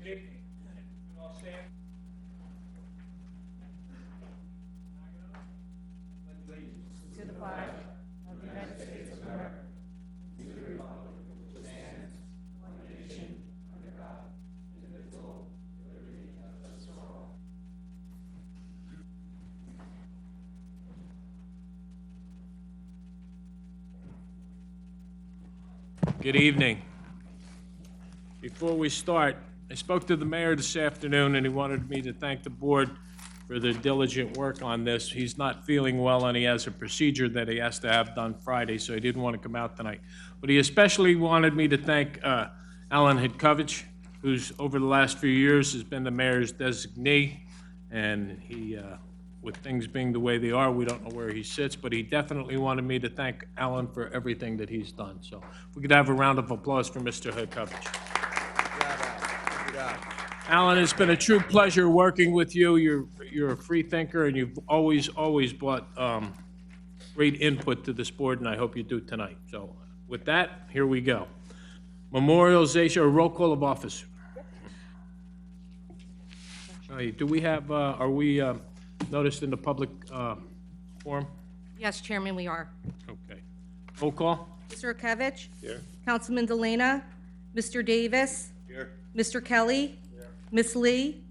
Good evening. You all stand? To the flag of the United States of America. Good evening. Before we start, I spoke to the mayor this afternoon, and he wanted me to thank the board for their diligent work on this. He's not feeling well, and he has a procedure that he has to have done Friday, so he didn't want to come out tonight. But he especially wanted me to thank Alan Hidkovich, who's over the last few years has been the mayor's designee, and he, with things being the way they are, we don't know where he sits, but he definitely wanted me to thank Alan for everything that he's done. So if we could have a round of applause for Mr. Hidkovich. Alan, it's been a true pleasure working with you. You're a free thinker, and you've always brought great input to this board, and I hope you do tonight. So with that, here we go. Memorialization or roll call of office. Do we have, are we noticed in the public forum? Yes, Chairman, we are. Okay. Roll call? Mr. Akevich? Here. Councilman Delana? Mr. Davis? Here. Mr. Kelly? Ms. Lee?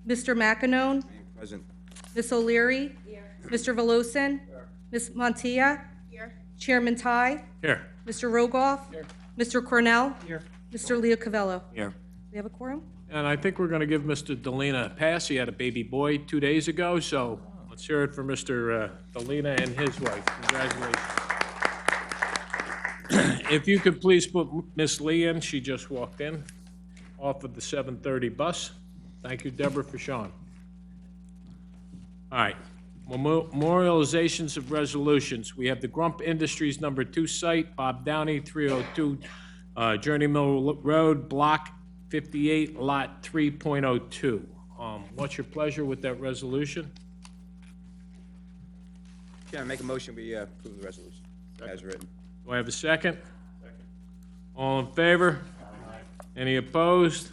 Mr. McEnone? Present. Ms. O'Leary? Mr. Velosin? Ms. Montilla? Chairman Ty? Here. Mr. Rogoff? Mr. Cornell? Mr. Leocavello? Here. We have a quorum? And I think we're going to give Mr. Delina a pass. He had a baby boy 2 days ago, so let's hear it for Mr. Delina and his wife. Congratulations. If you could please put Miss Lee in, she just walked in off of the 7:30 bus. Thank you, Deborah, for showing. All right. Memorializations of resolutions. We have the Grump Industries number 2 site, Bob Downey, 302 Journey Mill Road, Block 58, Lot 3.02. What's your pleasure with that resolution? Chairman, make a motion, we approve the resolution as written. Do I have a second? Second. All in favor? Any opposed?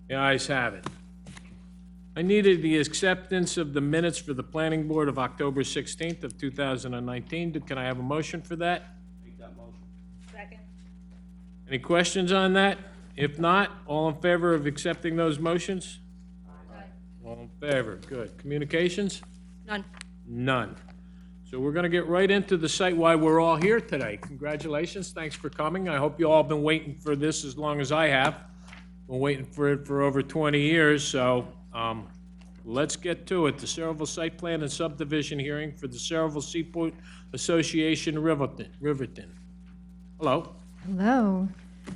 The ayes have it. I needed the acceptance of the minutes for the planning board of October 16th of 2019. Can I have a motion for that? Make that motion. Second. Any questions on that? If not, all in favor of accepting those motions? Aye. All in favor, good. Communications? None. None. So we're going to get right into the site why we're all here today. Congratulations, thanks for coming. I hope you all been waiting for this as long as I have. Been waiting for it for over 20 years, so let's get to it. The Saraville Site Plan and Subdivision Hearing for the Saraville Seaport Association, Riverton. Hello. Hello. Good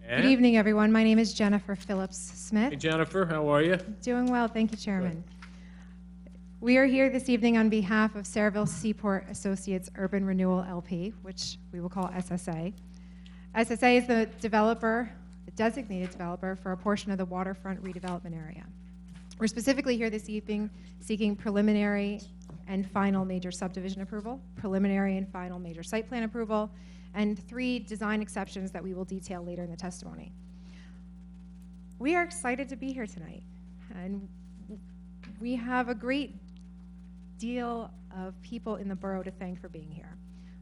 And- evening, everyone. My name is Jennifer Phillips Hey, Smith. Jennifer, how are you? Doing well, thank you, Chairman. We are here this evening on behalf of Saraville Seaport Associates Urban Renewal LP, which we will call SSA. SSA is the developer, the designated developer for a portion of the waterfront redevelopment area. We're specifically here this evening seeking preliminary and final major subdivision approval, preliminary and final major site plan approval, and 3 design exceptions that we will detail later in the testimony. We are excited to be here tonight, and we have a great deal of people in the borough to thank for being here.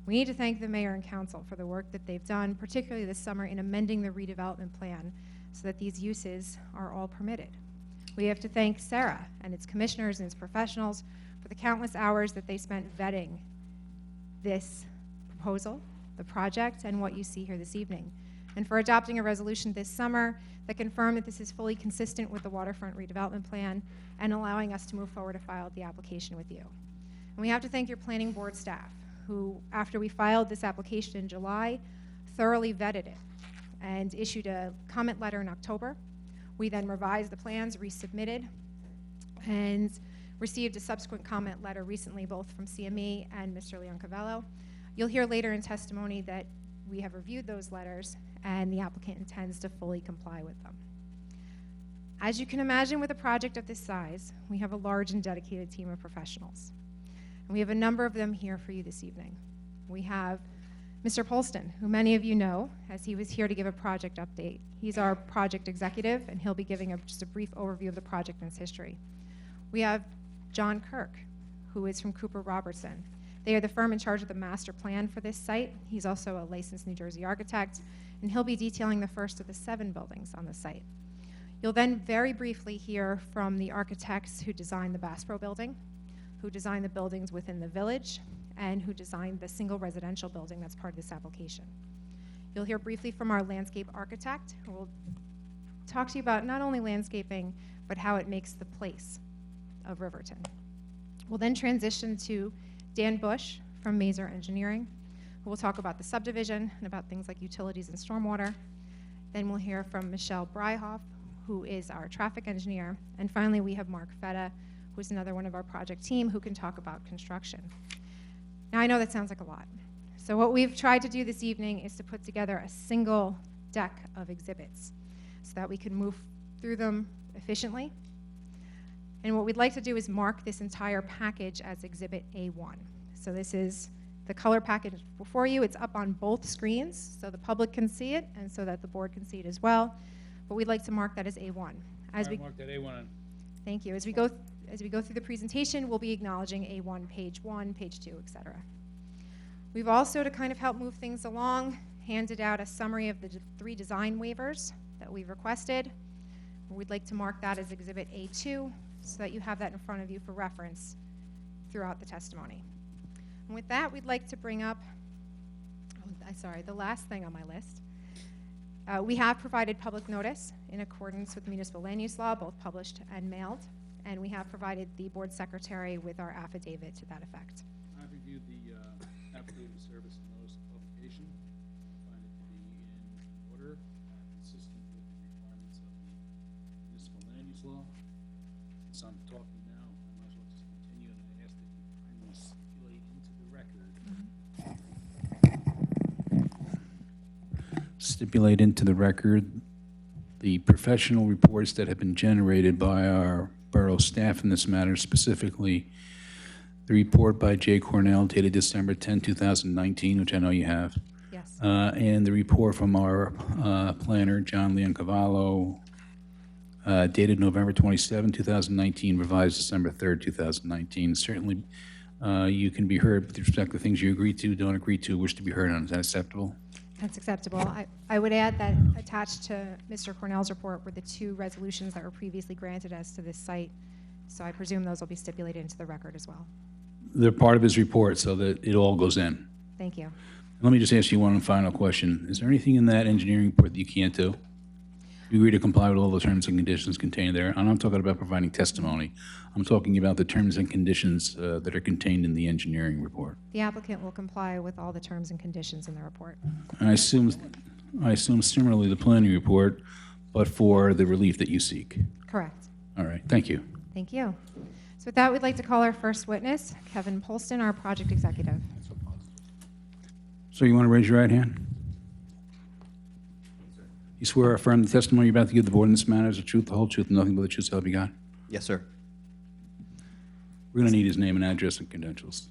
We need to thank the mayor and council for the work that they've done, particularly this summer, in amending the redevelopment plan so that these uses are all permitted. We have to thank Sarah and its commissioners and its professionals for the countless hours that they spent vetting this proposal, the project, and what you see here this evening, and for adopting a resolution this summer that confirmed that this is fully consistent with the waterfront redevelopment plan and allowing us to move forward to file the application with you. And we have to thank your planning board staff, who, after we filed this application in July, thoroughly vetted it and issued a comment letter in October. We then revised the plans, resubmitted, and received a subsequent comment letter recently, both from CME and Mr. Leoncavello. You'll hear later in testimony that we have reviewed those letters and the applicant intends to fully comply with them. As you can imagine, with a project of this size, we have a large and dedicated team of professionals. And we have a number of them here for you this evening. We have Mr. Polston, who many of you know, as he was here to give a project update. He's our project executive, and he'll be giving just a brief overview of the project and its history. We have John Kirk, who is from Cooper Robertson. They are the firm in charge of the master plan for this site. He's also a licensed New Jersey architect, and he'll be detailing the first of the 7 buildings on the site. You'll then very briefly hear from the architects who designed the Bass Pro building, who designed the buildings within the village, and who designed the single residential building that's part of this application. You'll hear briefly from our landscape architect, who will talk to you about not only landscaping, but how it makes the place of Riverton. We'll then transition to Dan Bush from Mazer Engineering, who will talk about the subdivision and about things like utilities and stormwater. Then we'll hear from Michelle Bryhoff, who is our traffic engineer. And finally, we have Mark Fetta, who's another one of our project team, who can talk about construction. Now, I know that sounds like a lot. So what we've tried to do this evening is to put together a single deck of exhibits so that we can move through them efficiently. And what we'd like to do is mark this entire package as Exhibit A1. So this is the color package before you. It's up on both screens so the public can see it and so that the board can see it as well. But we'd like to mark that as A1. As we mark that A1 on. Thank you. As we go through the presentation, we'll be acknowledging A1, page 1, page 2, etc. We've also, to kind of help move things along, handed out a summary of the 3 design waivers that we've requested. We'd like to mark that as Exhibit A2 so that you have that in front of you for reference throughout the testimony. And with that, we'd like to bring up, the last thing on my list. We have provided public notice in accordance with municipal land use law, both published and mailed, and we have provided the board secretary with our affidavit to that effect. I've reviewed the affidavit of service and notice of publication. I find it to be in order, consistent with the requirements of the municipal land use law. Since I'm talking now, I might as well just continue, and I ask that you kindly stipulate into the record. Stipulate into the record the professional reports that have been generated by our borough staff in this matter, specifically the report by Jay Cornell dated December 10, 2019, which I know you have, Yes. and the report from our planner, John Leoncavallo, dated November 27, 2019, revised December 3rd, 2019. Certainly, you can be heard with respect to things you agree to, don't agree to, wish to be heard on. Is that acceptable? That's acceptable. I would add that attached to Mr. Cornell's report were the 2 resolutions that were previously granted as to this site. So I presume those will be stipulated into the record as well. They're part of his report, so that it all goes in. Thank you. Let me just ask you one final question. Is there anything in that engineering report that you can't do? You agree to comply with all the terms and conditions contained there? I'm not talking about providing testimony. I'm talking about the terms and conditions that are contained in the engineering report. The applicant will comply with all the terms and conditions in the report. And I assume similarly the planning report, but for the relief that you seek. Correct. All right, thank you. Thank you. So with that, we'd like to call our first witness, Kevin Polston, our project executive. So you want to raise your right hand? You swear or affirm the testimony you're about to give the board in this matter is the truth, the whole truth, and nothing but the truth, so help you God? Yes, sir. We're going to need his name and address and credentials.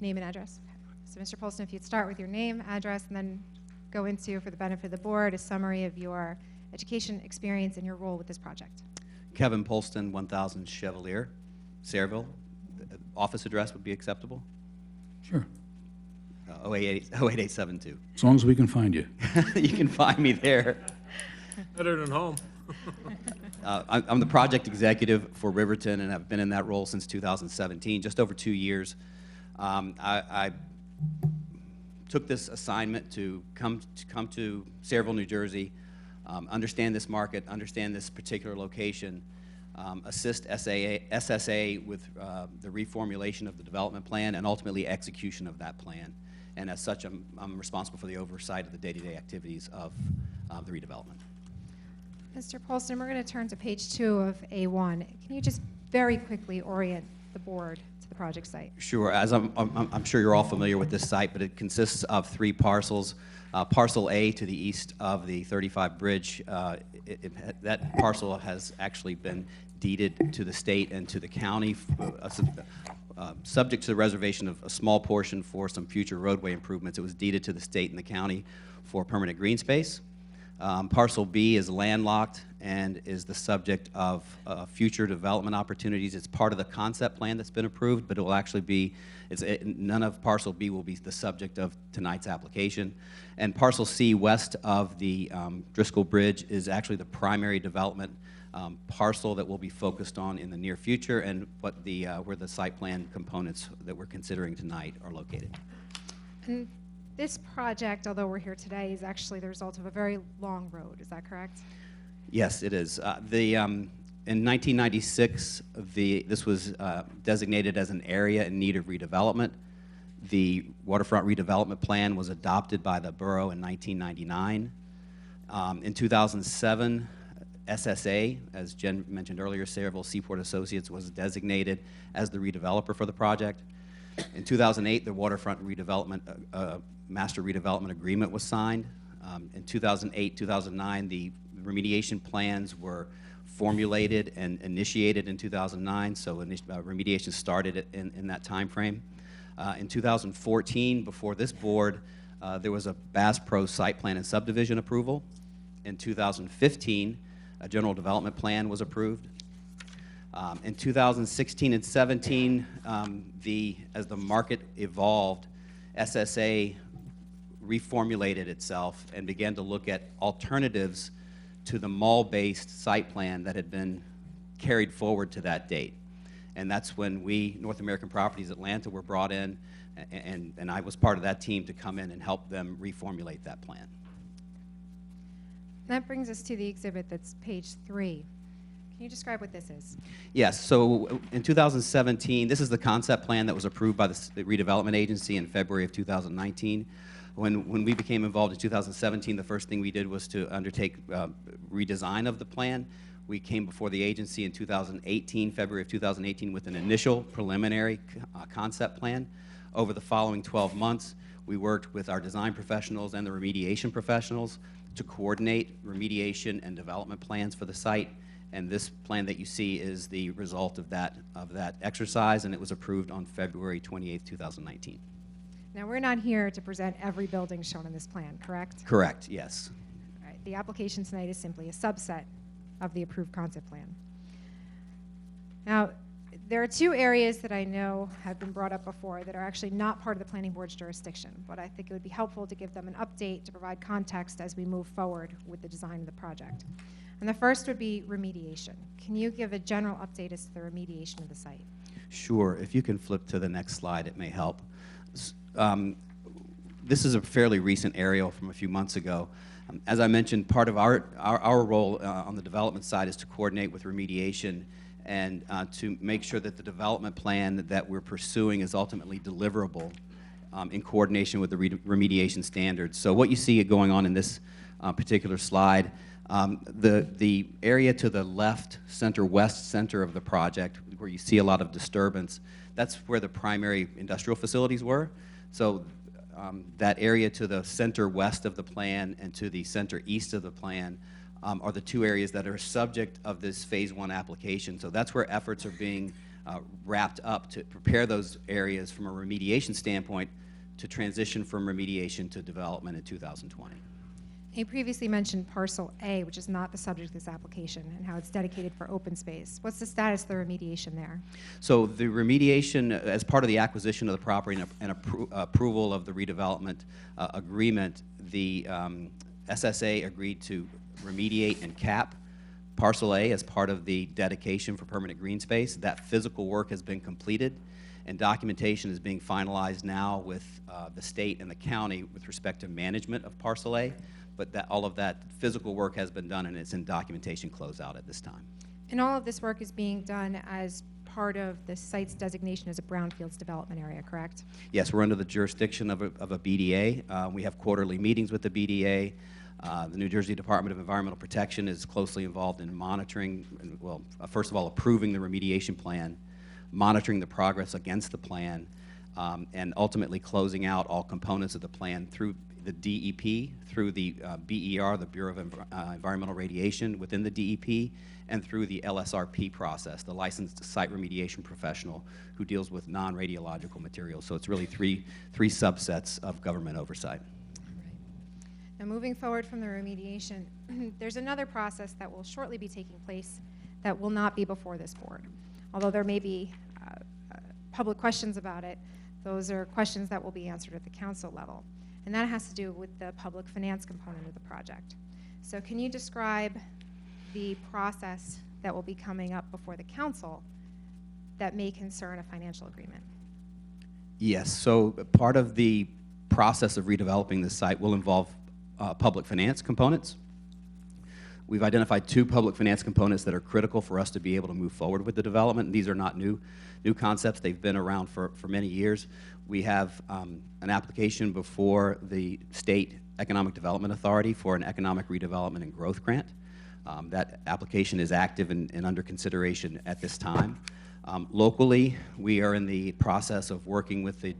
Name and address. So Mr. Polston, if you'd start with your name, address, and then go into, for the benefit of the board, a summary of your education, experience, and your role with this project. Kevin Polston, 1000 Chevalier, Sayreville. Office address would be acceptable? Sure. 08872. As long as we can find you. You can find me there. Better than home. I'm the project executive for Riverton, and I've been in that role since 2017, just over 2 years. I took this assignment to come to Sayreville, New Jersey, understand this market, understand this particular location, assist SSA with the reformulation of the development plan and ultimately execution of that plan. And as such, I'm responsible for the oversight of the day-to-day activities of the redevelopment. Mr. Polston, we're going to turn to page 2 of A1. Can you just very quickly orient the board to the project site? Sure. As I'm sure you're all familiar with this site, but it consists of 3 parcels. Parcel A to the east of the 35 bridge, that parcel has actually been deeded to the state and to the county subject to the reservation of a small portion for some future roadway improvements. It was deeded to the state and the county for permanent green space. Parcel B is landlocked and is the subject of future development opportunities. It's part of the concept plan that's been approved, but it will actually be, none of Parcel B will be the subject of tonight's application. And Parcel C, west of the Driscoll Bridge, is actually the primary development parcel that we'll be focused on in the near future, and what the where the site plan components that we're considering tonight are located. And this project, although we're here today, is actually the result of a very long road. Is that correct? Yes, it is. In 1996, this was designated as an area in need of redevelopment. The waterfront redevelopment plan was adopted by the borough in 1999. In 2007, SSA, as Jen mentioned earlier, Sayreville Seaport Associates, was designated as the redeveloper for the project. In 2008, the waterfront redevelopment master redevelopment agreement was signed. In 2008-2009, the remediation plans were formulated and initiated in 2009, so remediation started in that time frame. In 2014, before this board, there was a Bass Pro site plan and subdivision approval. In 2015, a general development plan was approved. In 2016 and 17, as the market evolved, SSA reformulated itself and began to look at alternatives to the mall-based site plan that had been carried forward to that date. And that's when we, North American Properties Atlanta, were brought in, and I was part of that team to come in and help them reformulate that plan. That brings us to the exhibit that's page 3. Can you describe what this is? Yes, so in 2017, this is the concept plan that was approved by the redevelopment agency in February of 2019. When we became involved in 2017, the first thing we did was to undertake redesign of the plan. We came before the agency in 2018, February of 2018, with an initial preliminary concept plan. Over the following 12 months, we worked with our design professionals and the remediation professionals to coordinate remediation and development plans for the site. And this plan that you see is the result of that exercise, and it was approved on February 28th, 2019. Now, we're not here to present every building shown in this plan, correct? Correct, yes. All right. The application tonight is simply a subset of the approved concept plan. Now, there are two areas that I know have been brought up before that are actually not part of the planning board's jurisdiction, but I think it would be helpful to give them an update to provide context as we move forward with the design of the project. And the first would be remediation. Can you give a general update as to the remediation of the site? Sure. If you can flip to the next slide, it may help. This is a fairly recent aerial from a few months ago. As I mentioned, part of our role on the development side is to coordinate with remediation and to make sure that the development plan that we're pursuing is ultimately deliverable in coordination with the remediation standards. So what you see going on in this particular slide, the area to the left, west center of the project, where you see a lot of disturbance, that's where the primary industrial facilities were. So that area to the center west of the plan and to the center east of the plan are the two areas that are subject of this Phase 1 application. So that's where efforts are being wrapped up to prepare those areas from a remediation standpoint to transition from remediation to development in 2020. You previously mentioned Parcel A, which is not the subject of this application, and how it's dedicated for open space. What's the status of the remediation there? So the remediation, as part of the acquisition of the property and approval of the redevelopment agreement, the SSA agreed to remediate and cap Parcel A as part of the dedication for permanent green space. That physical work has been completed, and documentation is being finalized now with the state and the county with respect to management of Parcel A. But all of that physical work has been done, and it's in documentation closeout at this time. And all of this work is being done as part of the site's designation as a brownfields development area, correct? Yes, we're under the jurisdiction of a BDA. We have quarterly meetings with the BDA. The New Jersey Department of Environmental Protection is closely involved in monitoring, well, first of all, approving the remediation plan, monitoring the progress against the plan, and ultimately closing out all components of the plan through the DEP through the BER, the Bureau of Environmental Radiation within the DEP, and through the LSRP process, the licensed site remediation professional who deals with non-radiological materials. So it's really three subsets of government oversight. Now, moving forward from the remediation, there's another process that will shortly be taking place that will not be before this board. Although there may be public questions about it, those are questions that will be answered at the council level. And that has to do with the public finance component of the project. So can you describe the process that will be coming up before the council that may concern a financial agreement? Yes, so part of the process of redeveloping this site will involve public finance components. We've identified 2 public finance components that are critical for us to be able to move forward with the development. These are not new concepts. They've been around for many years. We have an application before the State Economic Development Authority for an economic redevelopment and growth grant. That application is active and under consideration at this time. Locally, we are in the process of working with the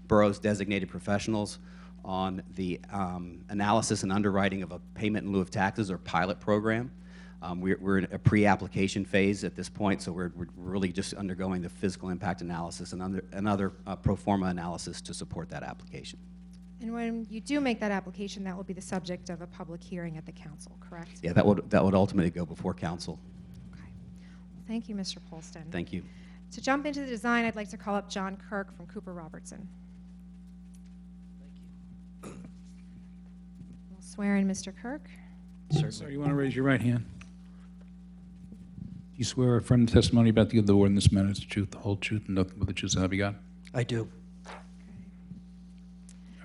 borough's designated professionals on the analysis and underwriting of a payment in lieu of taxes or pilot program. We're in a pre-application phase at this point, so we're really just undergoing the physical impact analysis and another pro forma analysis to support that application. And when you do make that application, that will be the subject of a public hearing at the council, correct? Yeah, that would ultimately go before council. Okay. Well, thank you, Mr. Polston. Thank you. To jump into the design, I'd like to call up John Kirk from Cooper Robertson. We'll swear in Mr. Kirk. Sir, you want to raise your right hand? Do you swear or affirm the testimony about to give the board in this matter is the truth, the whole truth, and nothing but the truth, so help you God? I do.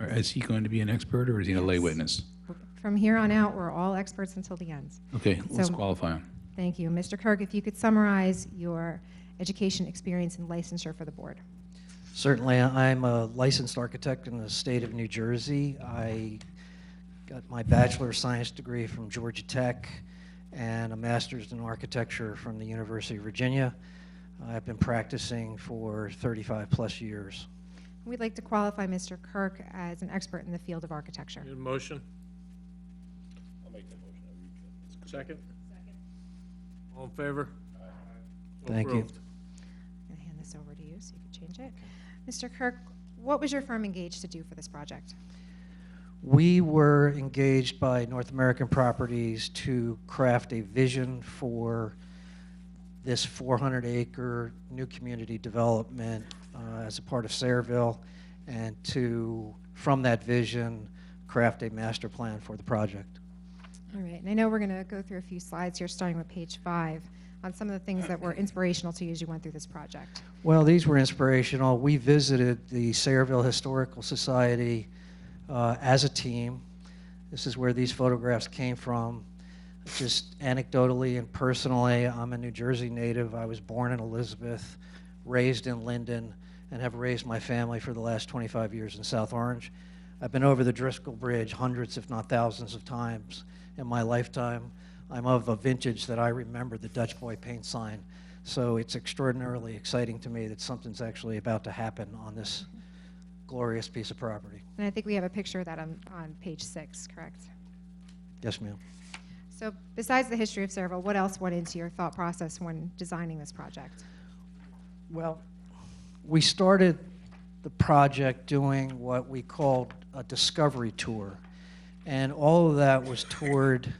Or is he going to be an expert, or is he a lay witness? From here on out, we're all experts until the end. Okay, let's So- qualify him. Thank you. Mr. Kirk, if you could summarize your education, experience, and licensure for the board. Certainly, I'm a licensed architect in the state of New Jersey. I got my Bachelor of Science degree from Georgia Tech and a Master's in Architecture from the University of Virginia. I've been practicing for 35 plus years. We'd like to qualify Mr. Kirk as an expert in the field of architecture. Need a motion? I'll make the motion. Second? All in favor? Thank you. Approved. I'm going to hand this over to you so you can change it. Mr. Kirk, what was your firm engaged to do for this project? We were engaged by North American Properties to craft a vision for this 400-acre new community development as a part of Sayreville, and to, from that vision, craft a master plan for the project. All right, and I know we're going to go through a few slides here, starting with page 5, on some of the things that were inspirational to you as you went through this project. Well, these were inspirational. We visited the Sayreville Historical Society as a team. This is where these photographs came from. Just anecdotally and personally, I'm a New Jersey native. I was born in Elizabeth, raised in Linden, and have raised my family for the last 25 years in South Orange. I've been over the Driscoll Bridge hundreds, if not thousands of times in my lifetime. I'm of a vintage that I remember the Dutch Boy paint sign. So it's extraordinarily exciting to me that something's actually about to happen on this glorious piece of property. And I think we have a picture of that on page 6, correct? Yes, ma'am. So besides the history of Sayreville, what else went into your thought process when designing this project? Well, we started the project doing what we called a discovery tour. And all of that was toward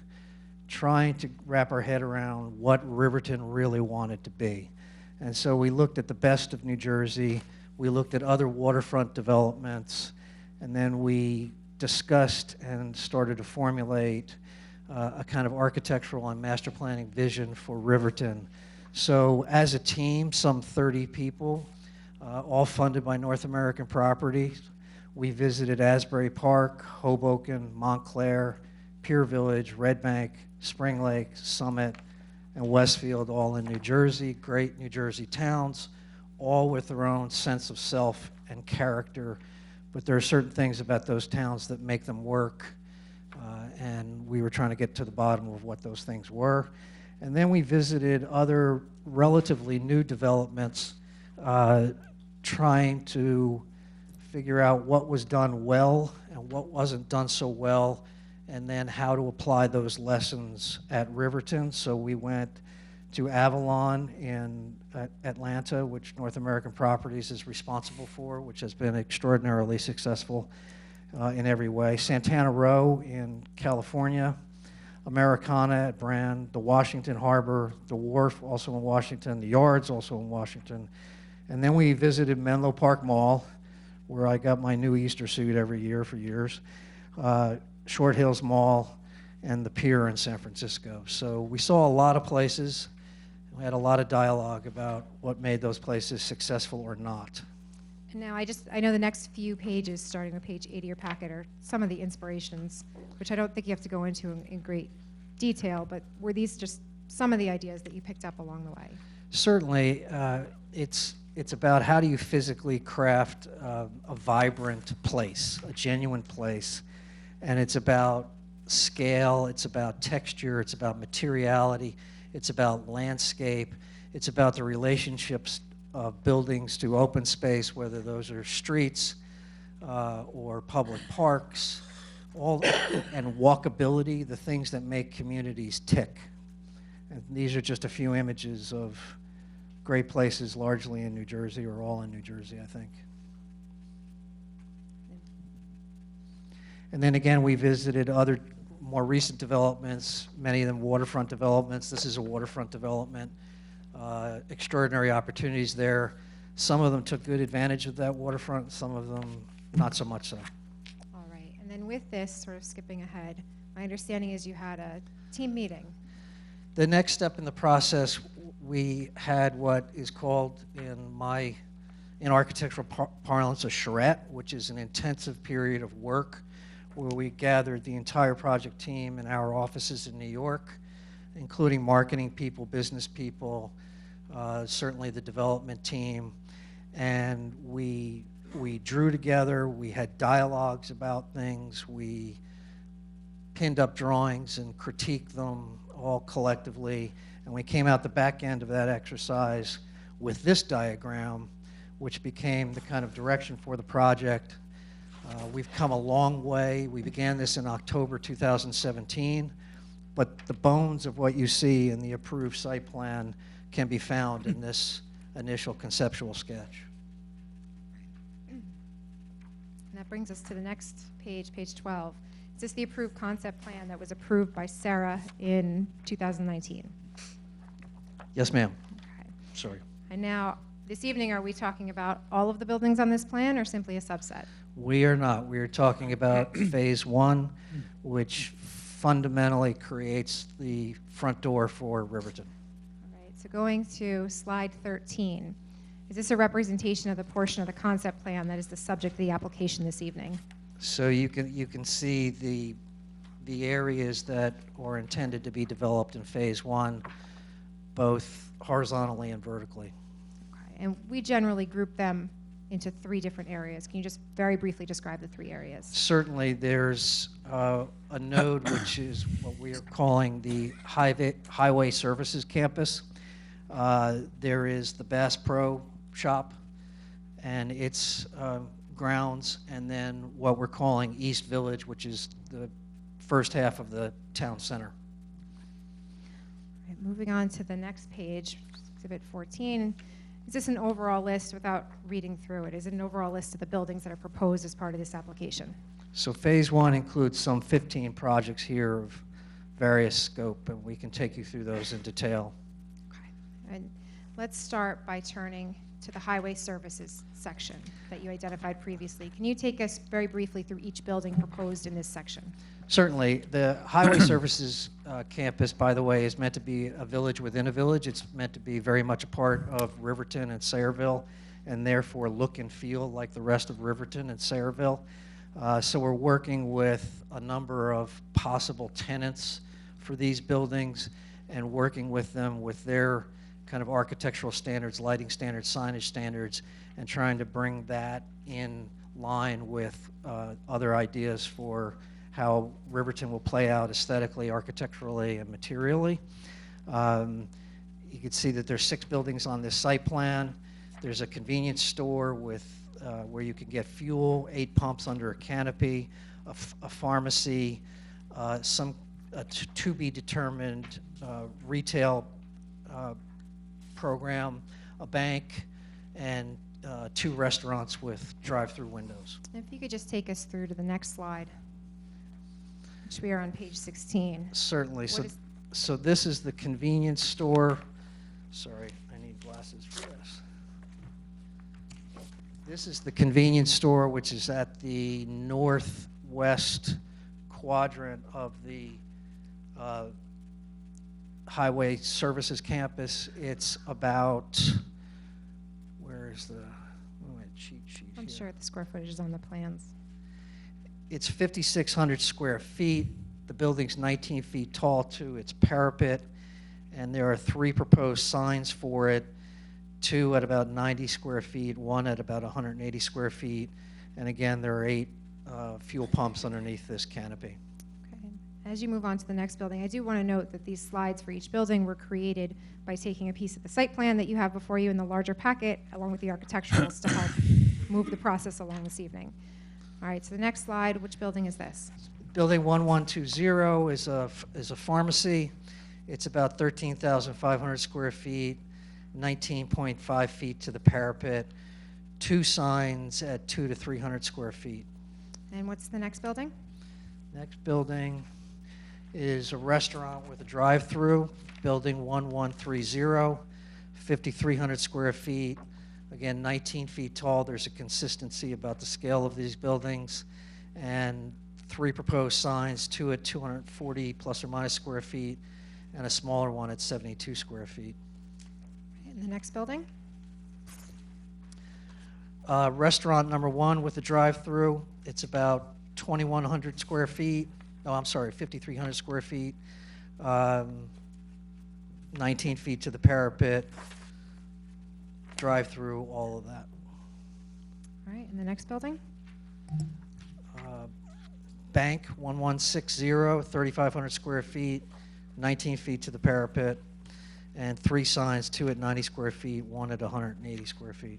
trying to wrap our head around what Riverton really wanted to be. And so we looked at the best of New Jersey, we looked at other waterfront developments, and then we discussed and started to formulate a kind of architectural and master planning vision for Riverton. So as a team, some 30 people, all funded by North American Properties, we visited Asbury Park, Hoboken, Montclair, Pier Village, Red Bank, Spring Lake, Summit, and Westfield, all in New Jersey, great New Jersey towns, all with their own sense of self and character. But there are certain things about those towns that make them work, and we were trying to get to the bottom of what those things were. And then we visited other relatively new developments, trying to figure out what was done well and what wasn't done so well, and then how to apply those lessons at Riverton. So we went to Avalon in Atlanta, which North American Properties is responsible for, which has been extraordinarily successful in every way. Santana Row in California, Americana at Brand, the Washington Harbor, the Wharf also in Washington, the Yards also in Washington. And then we visited Menlo Park Mall, where I got my new Easter suit every year for years, Short Hills Mall, and the Pier in San Francisco. So we saw a lot of places. We had a lot of dialogue about what made those places successful or not. And now I know the next few pages, starting with page 80 of your packet, are some of the inspirations, which I don't think you have to go into in great detail, but were these just some of the ideas that you picked up along the way? Certainly, it's about how do you physically craft a vibrant place, a genuine place, and it's about scale, it's about texture, it's about materiality, it's about landscape, it's about the relationships of buildings to open space, whether those are streets or public parks, and walkability, the things that make communities tick. And these are just a few images of great places, largely in New Jersey, or all in New Jersey, I think. And then again, we visited other more recent developments, many of them waterfront developments. This is a waterfront development. Extraordinary opportunities there. Some of them took good advantage of that waterfront, some of them not so much so. All right, and then with this, sort of skipping ahead, my understanding is you had a team meeting. The next step in the process, we had what is called in architectural parlance a charrette, which is an intensive period of work where we gathered the entire project team in our offices in New York, including marketing people, business people, certainly the development team, and we drew together, we had dialogues about things, we pinned up drawings and critiqued them all collectively, and we came out the back end of that exercise with this diagram, which became the kind of direction for the project. We've come a long way. We began this in October 2017, but the bones of what you see in the approved site plan can be found in this initial conceptual sketch. And that brings us to the next page, page 12. Is this the approved concept plan that was approved by Sarah in 2019? Yes, ma'am. Okay. Sorry. And now, this evening, are we talking about all of the buildings on this plan or simply a subset? We are not. We are talking about phase one, which fundamentally creates the front door for Riverton. All right, so going to slide 13, is this a representation of the portion of the concept plan that is the subject of the application this evening? So you can see the areas that are intended to be developed in phase one, both horizontally and vertically. Okay, and we generally group them into three different areas. Can you just very briefly describe the three areas? Certainly, there's a node which is what we are calling the Highway Services Campus. There is the Bass Pro Shop and its grounds, and then what we're calling East Village, which is the first half of the town center. All right, moving on to the next page, Exhibit 14. Is this an overall list, without reading through it, is it an overall list of the buildings that are proposed as part of this application? So phase one includes some 15 projects here of various scope, and we can take you through those in detail. Okay. And let's start by turning to the highway services section that you identified previously. Can you take us very briefly through each building proposed in this section? Certainly. The Highway Services campus, by the way, is meant to be a village within a village. It's meant to be very much a part of Riverton and Sayreville, and therefore look and feel like the rest of Riverton and Sayreville. So we're working with a number of possible tenants for these buildings and working with them with their kind of architectural standards, lighting standards, signage standards, and trying to bring that in line with other ideas for how Riverton will play out aesthetically, architecturally, and materially. You can see that there's 6 buildings on this site plan. There's a convenience store with where you can get fuel, 8 pumps under a canopy, a pharmacy, some to-be-determined retail program, a bank, and 2 restaurants with drive-through windows. If you could just take us through to the next slide, which we are on page 16. Certainly. What is- So this is the convenience store. Sorry, I need glasses for this. This is the convenience store, which is at the northwest quadrant of the Highway Services Campus. It's about, where is the, oh, my cheat sheet I'm here. sure the square footage is on the plans. It's 5,600 square feet. The building's 19 feet tall to its parapet, and there are 3 proposed signs for it, 2 at about 90 square feet, 1 at about 180 square feet, and again, there are 8 fuel pumps underneath this canopy. Okay. As you move on to the next building, I do want to note that these slides for each building were created by taking a piece of the site plan that you have before you in the larger packet, along with the architecturals to help move the process along this evening. All right, so the next slide, which building is this? Building 1120 is a pharmacy. It's about 13,500 square feet, 19.5 feet to the parapet, 2 signs at 200 to 300 square feet. And what's the next building? Next building is a restaurant with a drive-through, building 1130, 5,300 square feet, again 19 feet tall. There's a consistency about the scale of these buildings, and 3 proposed signs, 2 at 240 plus or minus square feet, and a smaller one at 72 square feet. And the next building? Restaurant number 1 with a drive-through. It's about 2,100 square feet. Oh, I'm sorry, 5,300 square feet. 19 feet to the parapet. Drive-through, all of that. All right, and the next building? Bank 1160, 3,500 square feet, 19 feet to the parapet, and 3 signs, 2 at 90 square feet, 1 at 180 square feet.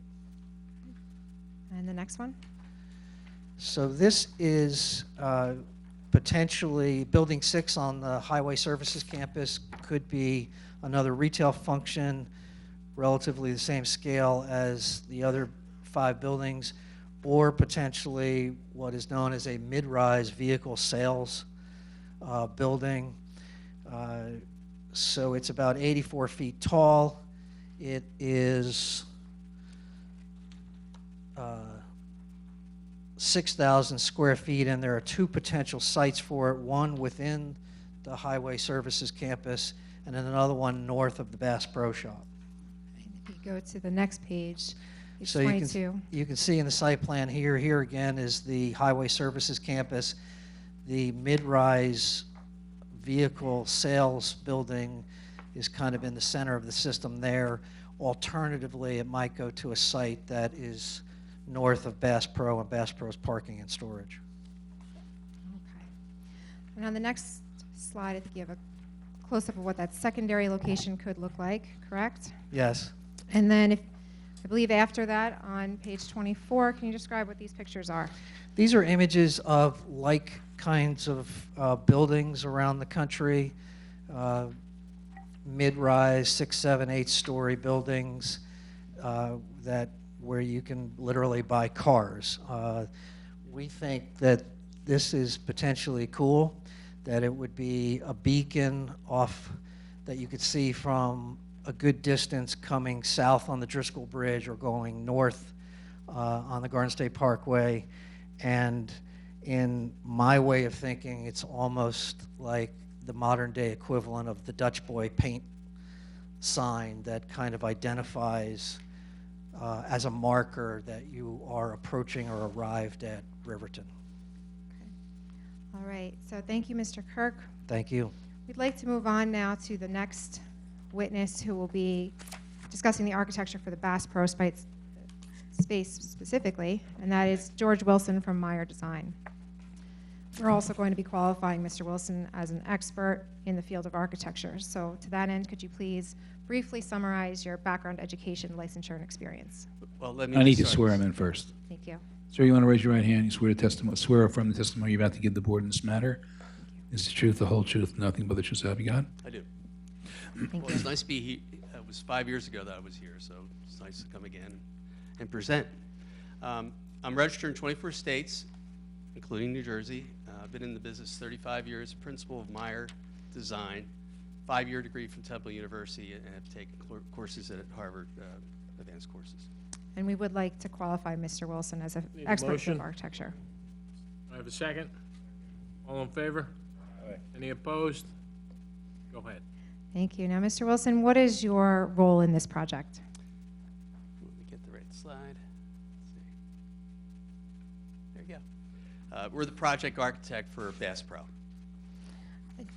And the next one? So this is potentially, Building 6 on the Highway Services Campus could be another retail function, relatively the same scale as the other 5 buildings, or potentially what is known as a mid-rise vehicle sales building. So it's about 84 feet tall. It is 6,000 square feet, and there are 2 potential sites for it, one within the Highway Services Campus and then another one north of the Bass Pro Shop. And if you go to the next page, page So 22. you can see in the site plan here again is the Highway Services Campus. The mid-rise vehicle sales building is kind of in the center of the system there. Alternatively, it might go to a site that is north of Bass Pro and Bass Pro's parking and storage. Okay. And on the next slide, I think you have a close-up of what that secondary location could look like, correct? Yes. And then I believe after that, on page 24, can you describe what these pictures are? These are images of like kinds of buildings around the country, mid-rise, 6, 7, 8-story buildings where you can literally buy cars. We think that this is potentially cool, that it would be a beacon off that you could see from a good distance coming south on the Driscoll Bridge or going north on the Garden State Parkway. And in my way of thinking, it's almost like the modern day equivalent of the Dutch Boy paint sign that kind of identifies as a marker that you are approaching or arrived at Riverton. All right, so thank you, Mr. Kirk. Thank you. We'd like to move on now to the next witness who will be discussing the architecture for the Bass Pro space specifically, and that is George Wilson from Meyer Design. We're also going to be qualifying Mr. Wilson as an expert in the field of architecture. So to that end, could you please briefly summarize your background, education, licensure, and experience? Well, let me I need just to start swear this. him in first. Thank you. Sir, you want to raise your right hand? You swear affirm the testimony you're about to give the board in this matter is the truth, the whole truth, nothing but the truth, so help you God? I do. Thank Well, you. it's nice to be here. It was 5 years ago that I was here, so it's nice to come again and present. I'm registered in 24 states, including New Jersey. I've been in the business 35 years, principal of Meyer Design, 5-year degree from Temple University, and have taken courses at Harvard, advanced courses. And we would like to qualify Mr. Wilson as an Need a expert motion? of architecture. Do I have a second? All in favor? Any opposed? Go ahead. Thank you. Now, Mr. Wilson, what is your role in this project? Let me get the right slide. Let's see. There you go. We're the project architect for Bass Pro.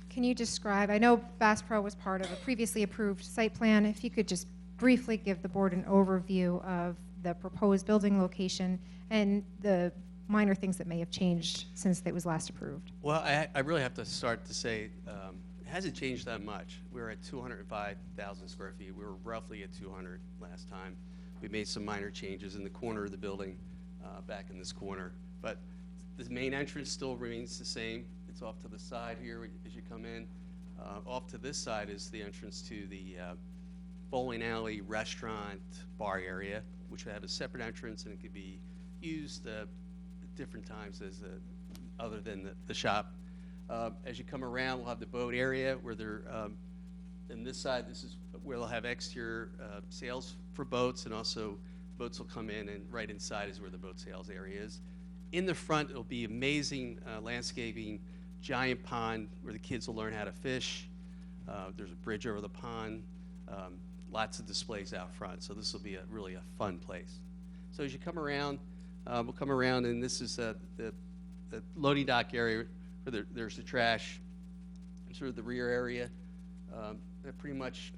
Can you describe, I know Bass Pro was part of a previously approved site plan. If you could just briefly give the board an overview of the proposed building location and the minor things that may have changed since it was last approved. Well, I really have to start to say it hasn't changed that much. We were at 205,000 square feet. We were roughly at 200 last time. We made some minor changes in the corner of the building, back in this corner. But the main entrance still remains the same. It's off to the side here as you come in. Off to this side is the entrance to the bowling alley, restaurant, bar area, which would have a separate entrance, and it could be used at different times as other than the shop. As you come around, we'll have the boat area where they're, and this side, this is where they'll have exterior sales for boats, and also boats will come in, and right inside is where the boat sales area is. In the front, it'll be amazing landscaping, giant pond where the kids will learn how to fish. There's a bridge over the pond. Lots of displays out front, so this will be really a fun place. So as you come around, we'll come around, and this is the loading dock area where there's the trash, sort of the rear area. That pretty much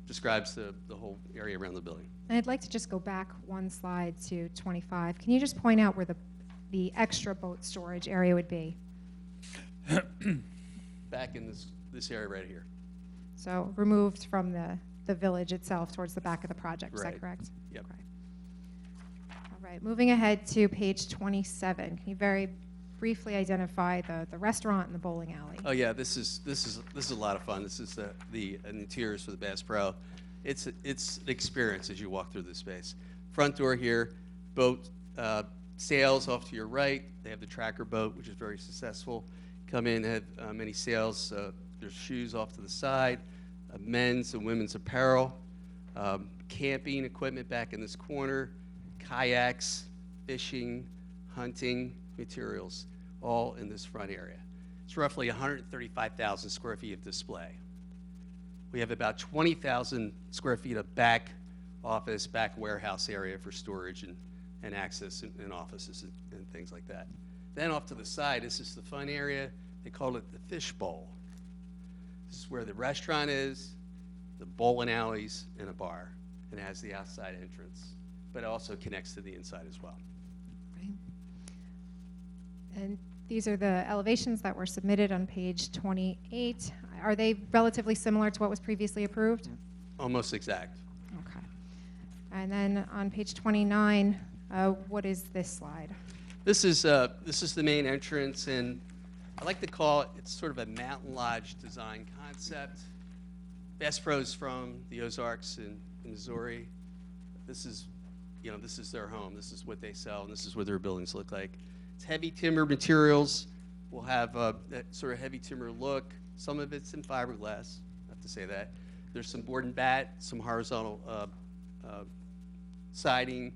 describes the whole area around the building. And I'd like to just go back one slide to 25. Can you just point out where the extra boat storage area would be? Back in this area right here. So removed from the village itself towards the back of the project, is that Right. correct? Yep. Okay. All right, moving ahead to page 27. Can you very briefly identify the restaurant and the bowling alley? Oh yeah, this is a lot of fun. This is the interiors for the Bass Pro. It's an experience as you walk through this space. Front door here, boat sales off to your right. They have the tracker boat, which is very successful. Come in, have many sales. There's shoes off to the side, men's and women's apparel, camping equipment back in this corner, kayaks, fishing, hunting materials, all in this front area. It's roughly 135,000 square feet of display. We have about 20,000 square feet of back office, back warehouse area for storage and access and offices and things like that. Then off to the side, this is the fun area. They call it the fish bowl. This is where the restaurant is, the bowling alleys, and a bar. And it has the outside entrance, but it also connects to the inside as well. Right. And these are the elevations that were submitted on page 28. Are they relatively similar to what was previously approved? Almost exact. Okay. And then on page 29, what is this slide? This is the main entrance, and I like to call it's sort of a mountain lodge design concept. Bass Pro's from the Ozarks in Missouri. This is their home. This is what they sell, and this is what their buildings look like. It's heavy timber materials. We'll have that sort of heavy timber look. Some of it's in fiberglass. I have to say that. There's some board and bat, some horizontal siding,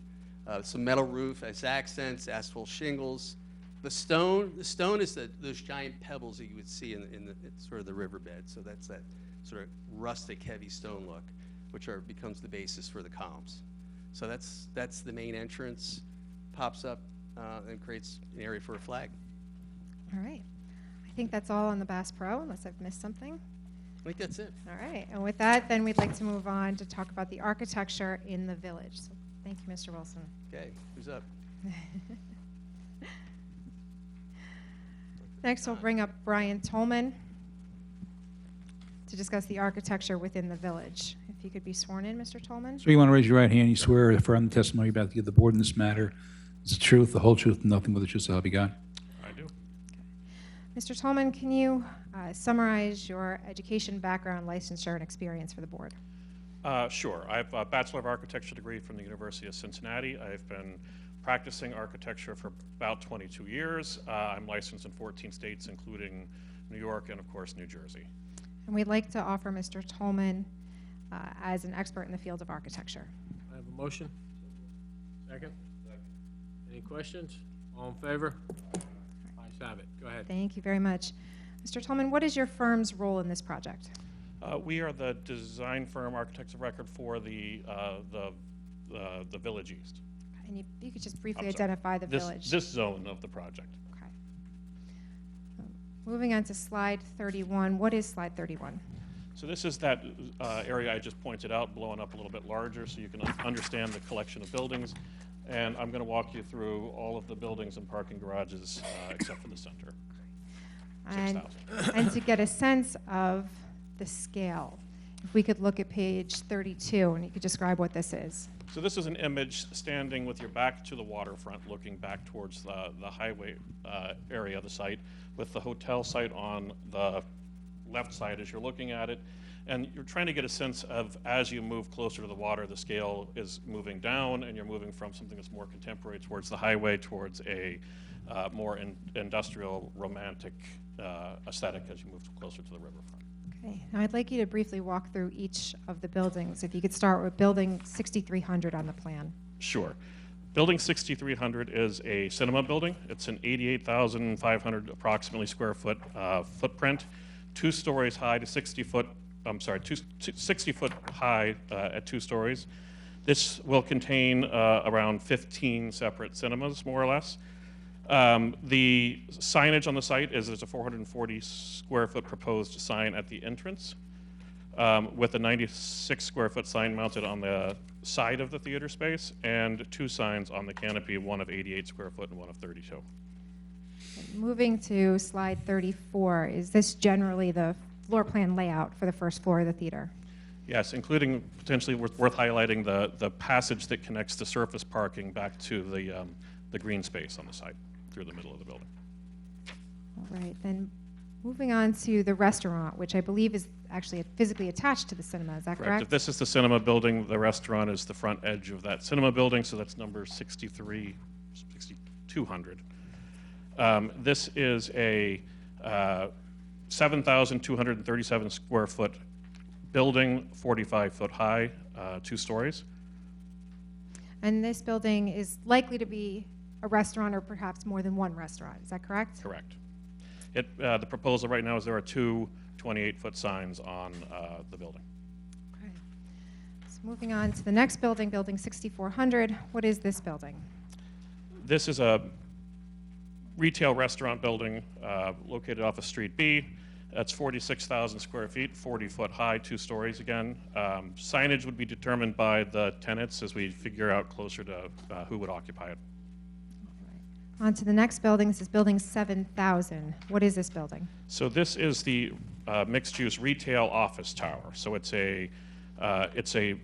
some metal roof as accents, asphalt shingles. The stone is those giant pebbles that you would see in the sort of the riverbed. So that's that sort of rustic, heavy stone look, which becomes the basis for the columns. So that's the main entrance. Pops up and creates an area for a flag. All right. I think that's all on the Bass Pro, unless I've missed something. I think that's it. All right. And with that, then we'd like to move on to talk about the architecture in the village. So thank you, Mr. Wilson. Okay, who's up? Next, we'll bring up Brian Tolman to discuss the architecture within the village. If If you could be sworn in, Mr. Tolman. So you want to raise your right hand, you swear or affirm the testimony you're about to give the board in this matter is the truth, the whole truth, and nothing but the truth, so help you God? I do. Mr. Tolman, can you summarize your education, background, licensure, and experience for the board? Sure. I have a Bachelor of Architecture degree from the University of Cincinnati. I've been practicing architecture for about 22 years. I'm licensed in 14 states, including New York and, of course, New Jersey. And we'd like to offer Mr. Tolman as an expert in the field of architecture. I have a motion? Second? Any questions? All in favor? Ayes have it. Go ahead. Thank you very much. Mr. Tolman, what is your firm's role in this project? We are the design firm, architects of record for the Village East. And you could just briefly I'm sorry. identify the village. This zone of the project. Okay. Moving on to slide 31. What is slide 31? So this is that area I just pointed out, blowing up a little bit larger so you can understand the collection of buildings. And I'm going to walk you through all of the buildings and parking garages except for the center. And, 6,000. and to get a sense of the scale, if we could look at page 32 and you could describe what this is. So this is an image standing with your back to the waterfront, looking back towards the highway area of the site, with the hotel site on the left side as you're looking at it. And you're trying to get a sense of, as you move closer to the water, the scale is moving down, and you're moving from something that's more contemporary towards the highway, towards a more industrial, romantic aesthetic as you move closer to the riverfront. Okay, now I'd like you to briefly walk through each of the buildings. If you could start with building 6300 on the plan. Sure. Building 6300 is a cinema building. It's an 88,500 approximately square foot footprint, 2 stories high to 60 foot. 60 foot high at 2 stories. This will contain around 15 separate cinemas, more or less. The signage on the site is there's a 440 square foot proposed sign at the entrance with a 96 square foot sign mounted on the side of the theater space and 2 signs on the canopy, one of 88 square foot and one of 32. Moving to slide 34, is this generally the floor plan layout for the first floor of the theater? Yes, including potentially worth highlighting the passage that connects the surface parking back to the green space on the site through the middle of the building. All right, then moving on to the restaurant, which I believe is actually physically attached to the cinema, is that correct? If this is the cinema building, the restaurant is the front edge of that cinema building, so that's number 6200. This is a 7,237 square foot building, 45 foot high, 2 stories. And this building is likely to be a restaurant or perhaps more than one restaurant, is that correct? Correct. The proposal right now is there are 2 28-foot signs on the building. Okay. So moving on to the next building, building 6400, what is this building? This is a retail restaurant building located off of Street B. That's 46,000 square feet, 40 foot high, 2 stories again. Signage would be determined by the tenants as we figure out closer to who would occupy it. On to the next building, this is building 7000. What is this building? So this is the mixed-use retail office tower. So it's a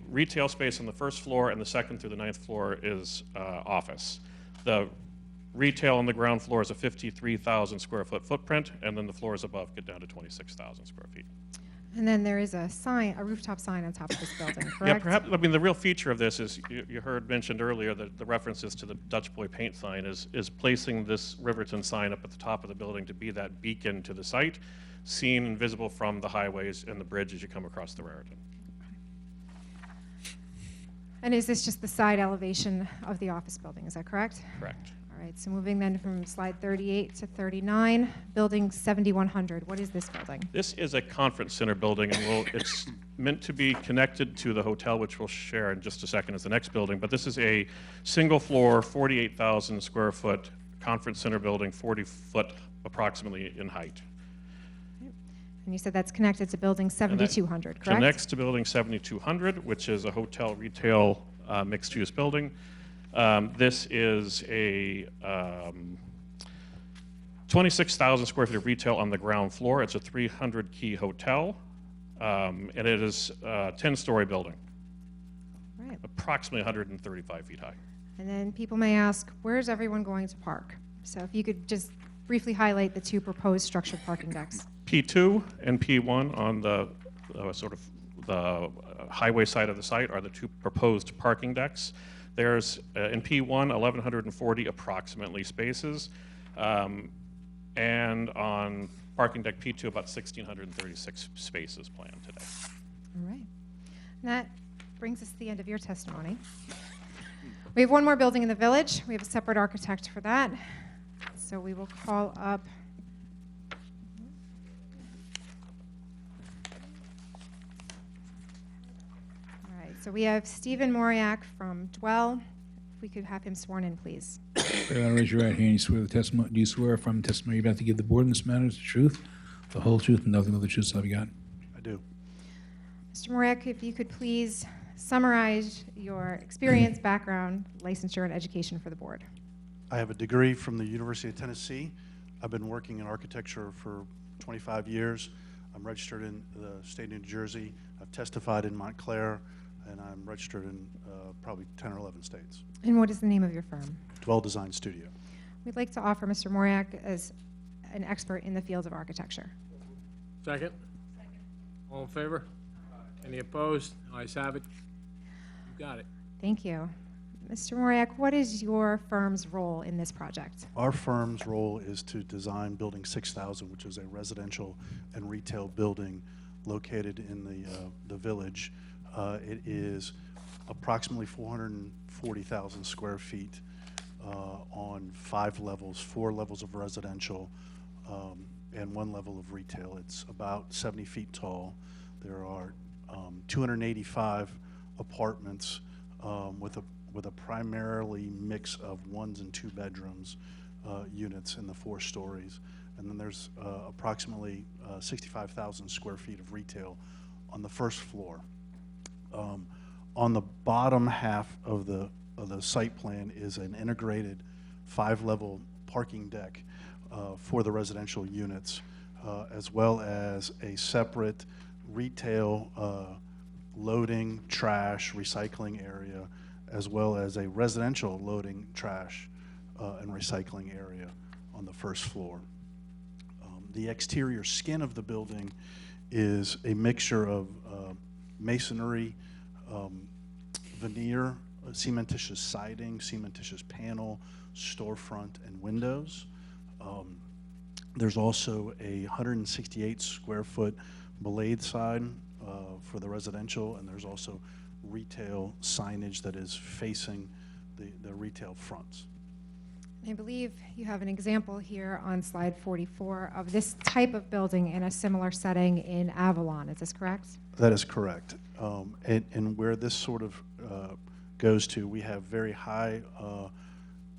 retail space on the first floor, and the second through the 9th floor is office. The retail on the ground floor is a 53,000 square foot footprint, and then the floors above get down to 26,000 square feet. And then there is a sign, a rooftop sign on top of this building, correct? Yeah, perhaps, I mean, the real feature of this is, you heard mentioned earlier, that the references to the Dutch Boy paint sign is placing this Riverton sign up at the top of the building to be that beacon to the site, seen and visible from the highways and the bridge as you come across the Raritan. And is this just the side elevation of the office building, is that correct? Correct. All right, so moving then from slide 38 to 39, building 7100, what is this building? This is a conference center building, and it's meant to be connected to the hotel, which we'll share in just a second as the next building. But this is a single floor, 48,000 square foot conference center building, 40 foot approximately in height. And you said that's connected to building 7200, correct? Connects to building 7200, which is a hotel retail mixed use building. This is a 26,000 square feet of retail on the ground floor. It's a 300 key hotel. And it is a 10-story building, Right. approximately 135 feet high. And then people may ask, where's everyone going to park? So if you could just briefly highlight the two proposed structured parking decks. P2 and P1 on the sort of the highway side of the site are the two proposed parking decks. There's, in P1, 1,140 approximately spaces, and on parking deck P2, about 1,636 spaces planned today. All right. And that brings us to the end of your testimony. We have one more building in the village. We have a separate architect for that. So we will call up all right, so we have Stephen Moriak from Dwell. If we could have him sworn in, please. Raise your right hand. You swear the testimony. Do you swear from the testimony you're about to give the board in this matter is the truth, the whole truth, and nothing but the truth? So help you God. I do. Mr. Moriak, if you could please summarize your experience, background, licensure, and education for the board. I have a degree from the University of Tennessee. I've been working in architecture for 25 years. I'm registered in the state of New Jersey. I've testified in Montclair, and I'm registered in probably 10 or 11 states. And what is the name of your firm? Dwell Design Studio. We'd like to offer Mr. Moriak as an expert in the field of architecture. Second? All in favor? Any opposed? Ayes have it. You got it. Thank you. Mr. Moriak, what is your firm's role in this project? Our firm's role is to design Building 6000, which is a residential and retail building located in the village. It is approximately 440,000 square feet on 5 levels, 4 levels of residential and 1 level of retail. It's about 70 feet tall. There are 285 apartments with a primarily mix of 1s and 2 bedrooms units in the 4 stories. And then there's approximately 65,000 square feet of retail on the first floor. On the bottom half of the site plan is an integrated 5-level parking deck for the residential units, as well as a separate retail loading, trash, recycling area, as well as a residential loading, trash, and recycling area on the first floor. The exterior skin of the building is a mixture of masonry, veneer, cementitious siding, cementitious panel, storefront, and windows. There's also a 168 square foot blade side for the residential, and there's also retail signage that is facing the retail fronts. I believe you have an example here on slide 44 of this type of building in a similar setting in Avalon. Is this correct? That is correct. And where this sort of goes to, we have very high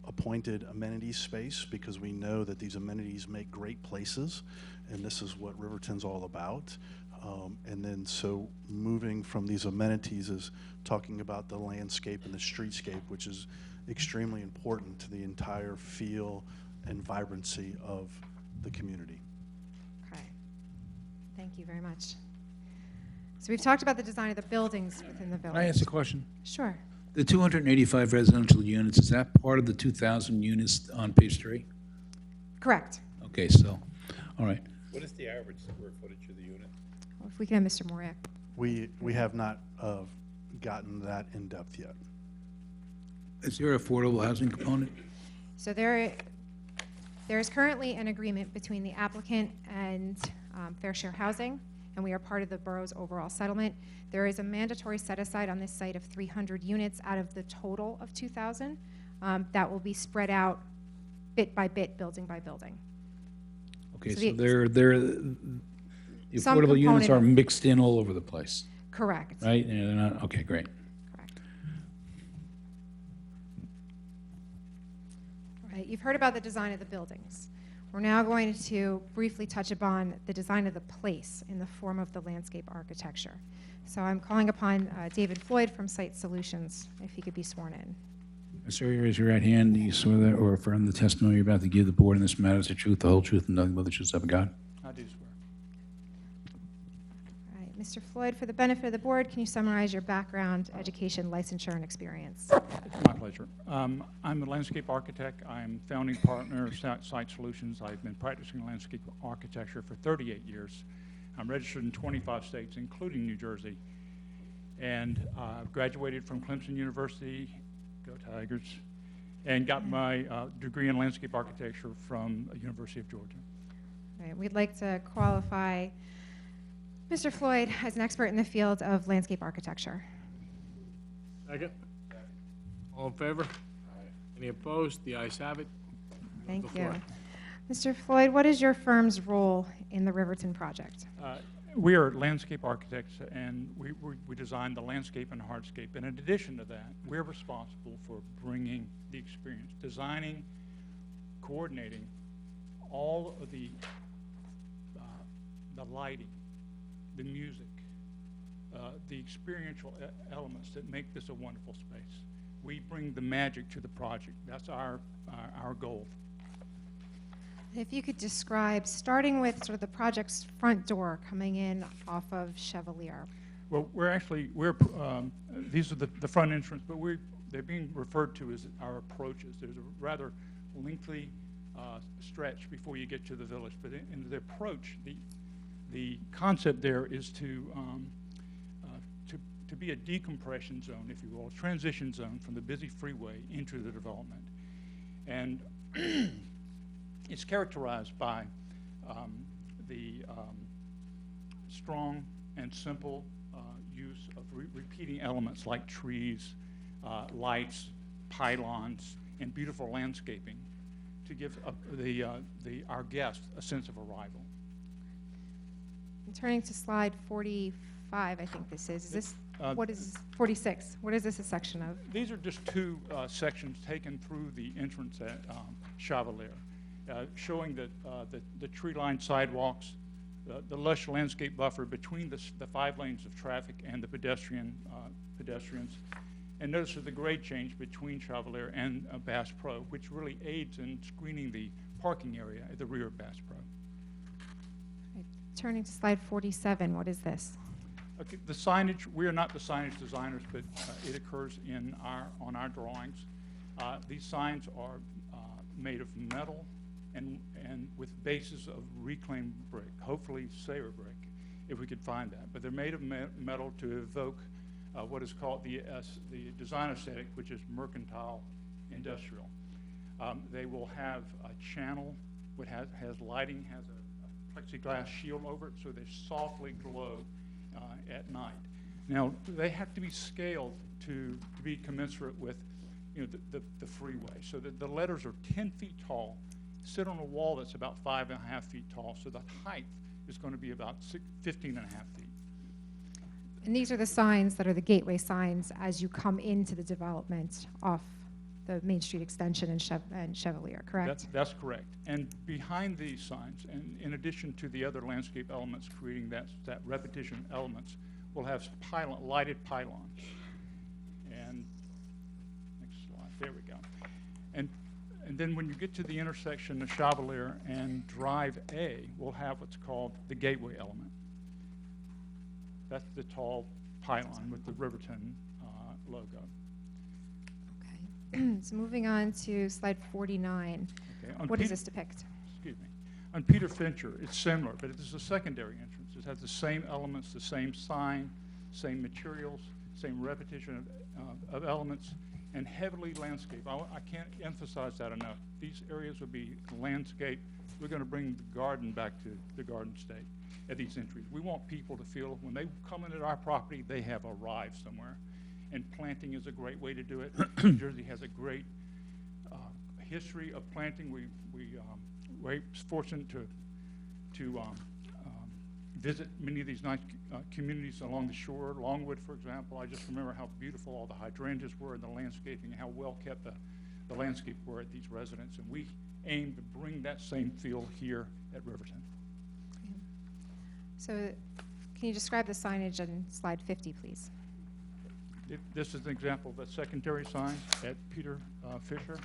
appointed amenities space because we know that these amenities make great places, and this is what Riverton's all about. And then so moving from these amenities is talking about the landscape and the streetscape, which is extremely important to the entire feel and vibrancy of the community. Okay. Thank you very much. So we've talked about the design of the buildings within the village. Can I ask a question? Sure. The 285 residential units, is that part of the 2,000 units on page 3? Correct. Okay, so, all right. What is the average square footage of the unit? Well, if we can have Mr. Moriak. We have not gotten that in depth yet. Is there an affordable housing component? So there is currently an agreement between the applicant and Fair Share Housing, and we are part of the borough's overall settlement. There is a mandatory set-aside on this site of 300 units out of the total of 2,000 that will be spread out bit by bit, building by building. Okay, So so the- the Some affordable units component are of- mixed in all over the place, Correct. right? And they're not, okay, great. Correct. All right, you've heard about the design of the buildings. We're now going to briefly touch upon the design of the place in the form of the landscape architecture. So I'm calling upon David Floyd from Site Solutions, if he could be sworn in. Sir, raise your right hand. Do you swear that or affirm the testimony you're about to give the board in this matter is the truth, the whole truth, and nothing but the truth, so help you God? I do swear. All right, Mr. Floyd, for the benefit of the board, can you summarize your background, education, licensure, and experience? It's my pleasure. I'm a landscape architect. I'm founding partner of Site Solutions. I've been practicing landscape architecture for 38 years. I'm registered in 25 states, including New Jersey. And graduated from Clemson University, go Tigers, and got my degree in landscape architecture from University of Georgia. All right, we'd like to qualify Mr. Floyd as an expert in the field of landscape architecture. Second? All in favor? Any opposed? The ayes have it. Thank The you. floor. Mr. Floyd, what is your firm's role in the Riverton project? We are landscape architects, and we design the landscape and hardscape. And in addition to that, we're responsible for bringing the experience, designing, coordinating all of the lighting, the music, the experiential elements that make this a wonderful space. We bring the magic to the project. That's our goal. If you could describe, starting with sort of the project's front door coming in off of Chevalier. Well, these are the front entrance, but they're being referred to as our approaches. There's a rather lengthy stretch before you get to the village, but in the approach, the concept there is to be a decompression zone, if you will, a transition zone from the busy freeway into the development. And it's characterized by the strong and simple use of repeating elements like trees, lights, pylons, and beautiful landscaping to give our guests a sense of arrival. And turning to slide 45, I think this is. Is this, what is 46? What is this a section of? These are just two sections taken through the entrance at Chevalier, showing that the tree-lined sidewalks, the lush landscape buffer between the 5 lanes of traffic and the pedestrians, and notice the grade change between Chevalier and Bass Pro, which really aids in screening the parking area at the rear of Bass Pro. Right. Turning to slide 47, what is this? Okay, the signage, we are not the signage designers, but it occurs on our drawings. These signs are made of metal and with bases of reclaimed brick, hopefully Sayer brick, if we could find that. But they're made of metal to evoke what is called the design aesthetic, which is mercantile industrial. They will have a channel which has lighting, has a plexiglass shield over it, so they softly glow at night. Now, they have to be scaled to be commensurate with the freeway. So the letters are 10 feet tall, sit on a wall that's about 5.5 feet tall, so the height is going to be about 15.5 feet. And these are the signs that are the gateway signs as you come into the development off the Main Street extension and Chevalier, correct? That's correct. And behind these signs, and in addition to the other landscape elements creating that repetition elements, we'll have lighted pylons. And next slide, there we go. And then when you get to the intersection of Chevalier and Drive A, we'll have what's called the gateway element. That's the tall pylon with the Riverton logo. Okay. So moving on to slide 49. Okay. What does this depict? Excuse me. On Peter Fincher, it's similar, but it is a secondary entrance. It has the same elements, the same sign, same materials, same repetition of elements, and heavily landscaped. I can't emphasize that enough. These areas will be landscaped. We're going to bring the garden back to the Garden State at these entries. We want people to feel when they come into our property, they have arrived somewhere. And planting is a great way to do it. New Jersey has a great history of planting. We're fortunate to visit many of these nice communities along the shore. Longwood, for example, I just remember how beautiful all the hydrangeas were and the landscaping, how well kept the landscape were at these residences. And we aim to bring that same feel here at Riverton. So can you describe the signage on slide 50, please? This is an example of a secondary sign at Peter Fisher.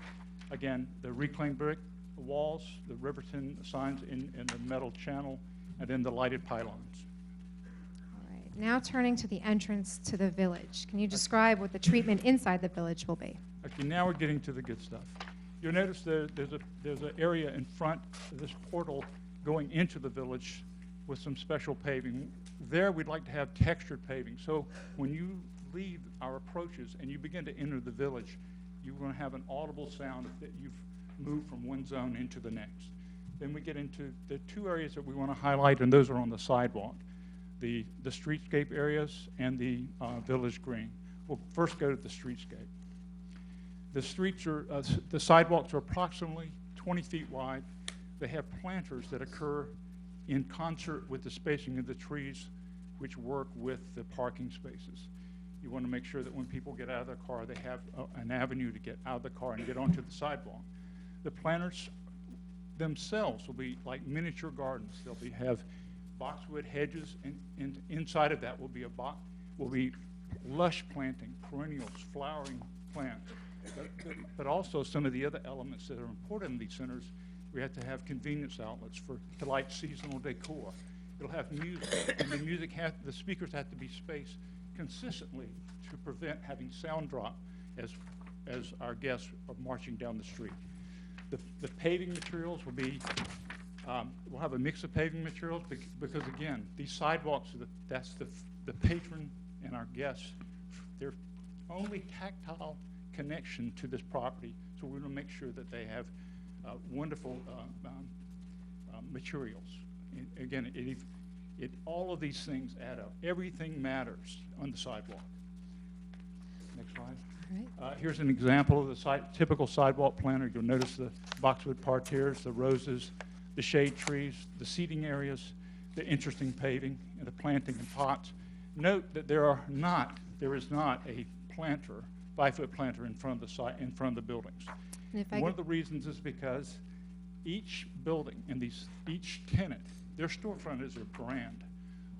Again, the reclaimed brick walls, the Riverton signs in the metal channel, and then the lighted pylons. All right. Now turning to the entrance to the village, can you describe what the treatment inside the village will be? Okay, now we're getting to the good stuff. You'll notice there's an area in front of this portal going into the village with some special paving. There, we'd like to have textured paving. So when you leave our approaches and you begin to enter the village, you're going to have an audible sound that you've moved from one zone into the next. Then we get into the two areas that we want to highlight, and those are on the sidewalk, the streetscape areas and the village green. We'll first go to the streetscape. The streets are, the sidewalks are approximately 20 feet wide. They have planters that occur in concert with the spacing of the trees, which work with the parking spaces. You want to make sure that when people get out of their car, they have an avenue to get out of the car and get onto the sidewalk. The planters themselves will be like miniature gardens. They'll have boxwood hedges, and inside of that will be lush planting, perennials, flowering plants. But also some of the other elements that are important in these centers, we have to have convenience outlets to light seasonal decor. It'll have music, and the speakers have to be spaced consistently to prevent having sound drop as our guests are marching down the street. The paving materials will be, we'll have a mix of paving materials because again, these sidewalks, that's the patron and our guests, their only tactile connection to this property. So we're going to make sure that they have wonderful materials. And again, all of these things add up. Everything matters on the sidewalk. Next slide. Here's an example of the typical sidewalk planter. You'll notice the boxwood parterres, the roses, the shade trees, the seating areas, the interesting paving, and the planting in pots. Note that there is not a planter, 5-foot planter in front of the buildings. One of the reasons is because each building and each tenant, their storefront is their brand.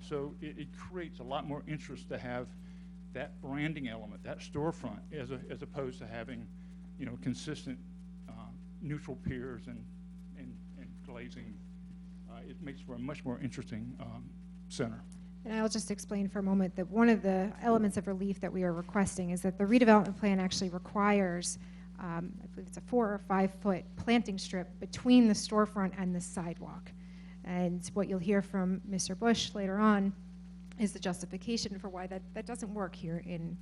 So it creates a lot more interest to have that branding element, that storefront, as opposed to having, consistent neutral piers and glazing. It makes for a much more interesting center. And I'll just explain for a moment that one of the elements of relief that we are requesting is that the redevelopment plan actually requires, I believe it's a 4 or 5 foot planting strip between the storefront and the sidewalk. And what you'll hear from Mr. Bush later on is the justification for why that doesn't work here in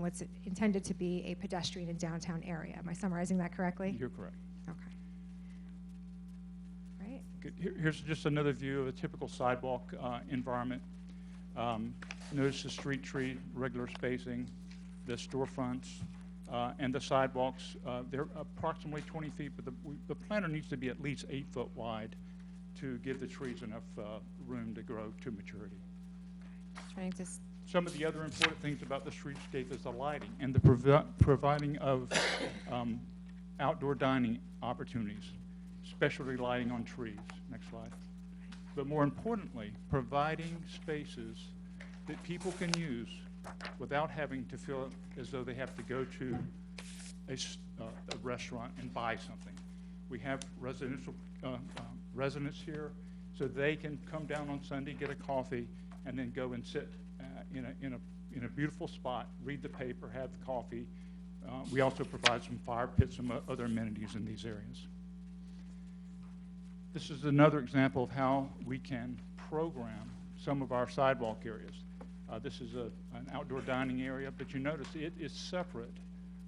what's intended to be a pedestrian and downtown area. Am I summarizing that correctly? You're correct. Okay. Right. Good. Here's just another view of a typical sidewalk environment. Notice the street tree, regular spacing, the storefronts, and the sidewalks. They're approximately 20 feet, but the planter needs to be at least 8 foot wide to give the trees enough room to grow to maturity. Some of the other important things about the streetscape is the lighting and the providing of outdoor dining opportunities, especially lighting on trees. Next slide. But more importantly, providing spaces that people can use without having to feel as though they have to go to a restaurant and buy something. We have residential residents here, so they can come down on Sunday, get a coffee, and then go and sit in a beautiful spot, read the paper, have the coffee. We also provide some fire pits, some other amenities in these areas. This is another example of how we can program some of our sidewalk areas. This is an outdoor dining area, but you notice it is separated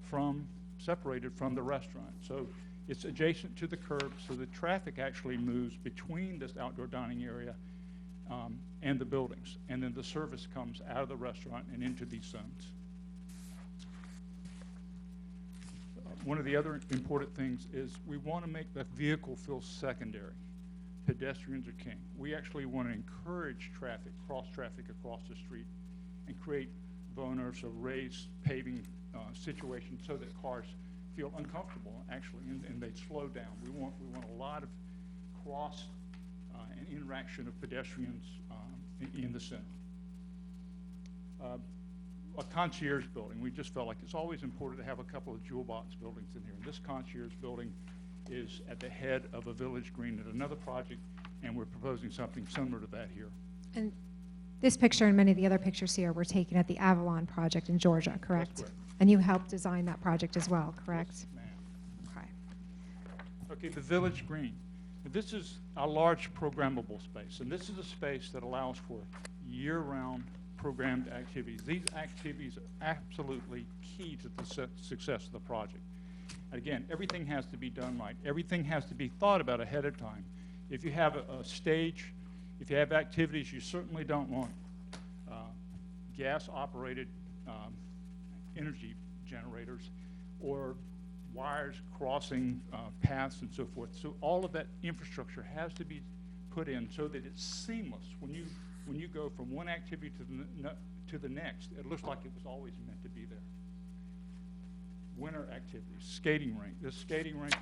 from the restaurant. So it's adjacent to the curb, so the traffic actually moves between this outdoor dining area and the buildings. And then the service comes out of the restaurant and into these zones. One of the other important things is we want to make the vehicle feel secondary. Pedestrians are king. We actually want to encourage traffic, cross traffic across the street, and create boners or raised paving situations so that cars feel uncomfortable actually, and they slow down. We want a lot of cross and interaction of pedestrians in the center. A concierge building. We just felt like it's always important to have a couple of jewel box buildings in here. And this concierge building is at the head of a village green at another project, and we're proposing something similar to that here. And This picture and many of the other pictures here were taken at the Avalon project in Georgia, correct? correct. And you helped design that project as well, correct? Ma'am. Okay. Okay, the Village Green. This is a large programmable space, and this is a space that allows for year-round programmed activities. These activities are absolutely key to the success of the project. Again, everything has to be done right. Everything has to be thought about ahead of time. If you have a stage, if you have activities, you certainly don't want gas-operated energy generators or wires crossing paths and so forth. So all of that infrastructure has to be put in so that it's seamless. When you go from one activity to the next, it looks like it was always meant to be there. Winter activities, skating rink. This skating rink,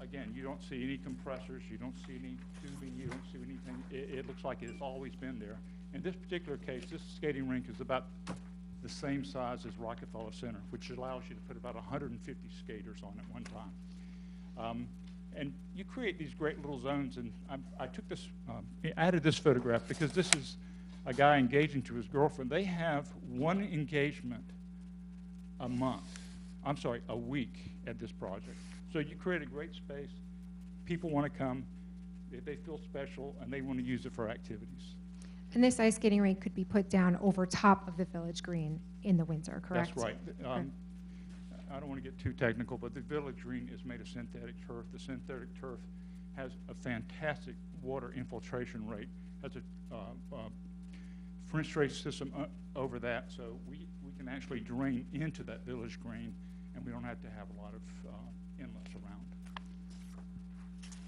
again, you don't see any compressors, you don't see any tubing, you don't see anything. It looks like it's always been there. In this particular case, this skating rink is about the same size as Rockefeller Center, which allows you to put about 150 skaters on at one time. And you create these great little zones, and I took this, added this photograph because this is a guy engaging to his girlfriend. They have one engagement a week at this project. So you create a great space, people want to come, they feel special, and they want to use it for activities. And this ice skating rink could be put down over top of the Village Green in the winter, correct? That's right. I don't want to get too technical, but the Village Green is made of synthetic turf. The synthetic turf has a fantastic water infiltration rate, has a French drain system over that, so we can actually drain into that Village Green, and we don't have to have a lot of inlets around.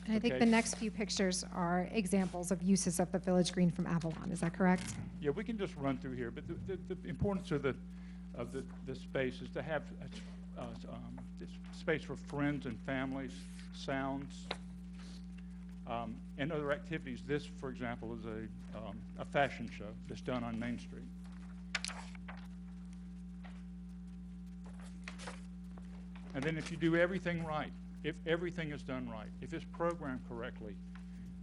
And I think Okay. the next few pictures are examples of uses of the Village Green from Avalon, is that correct? Yeah, we can just run through here, but the importance of the space is to have this space for friends and families, sounds, and other activities. This, for example, is a fashion show that's done on Main Street. And then if you do everything right, if everything is done right, if it's programmed correctly,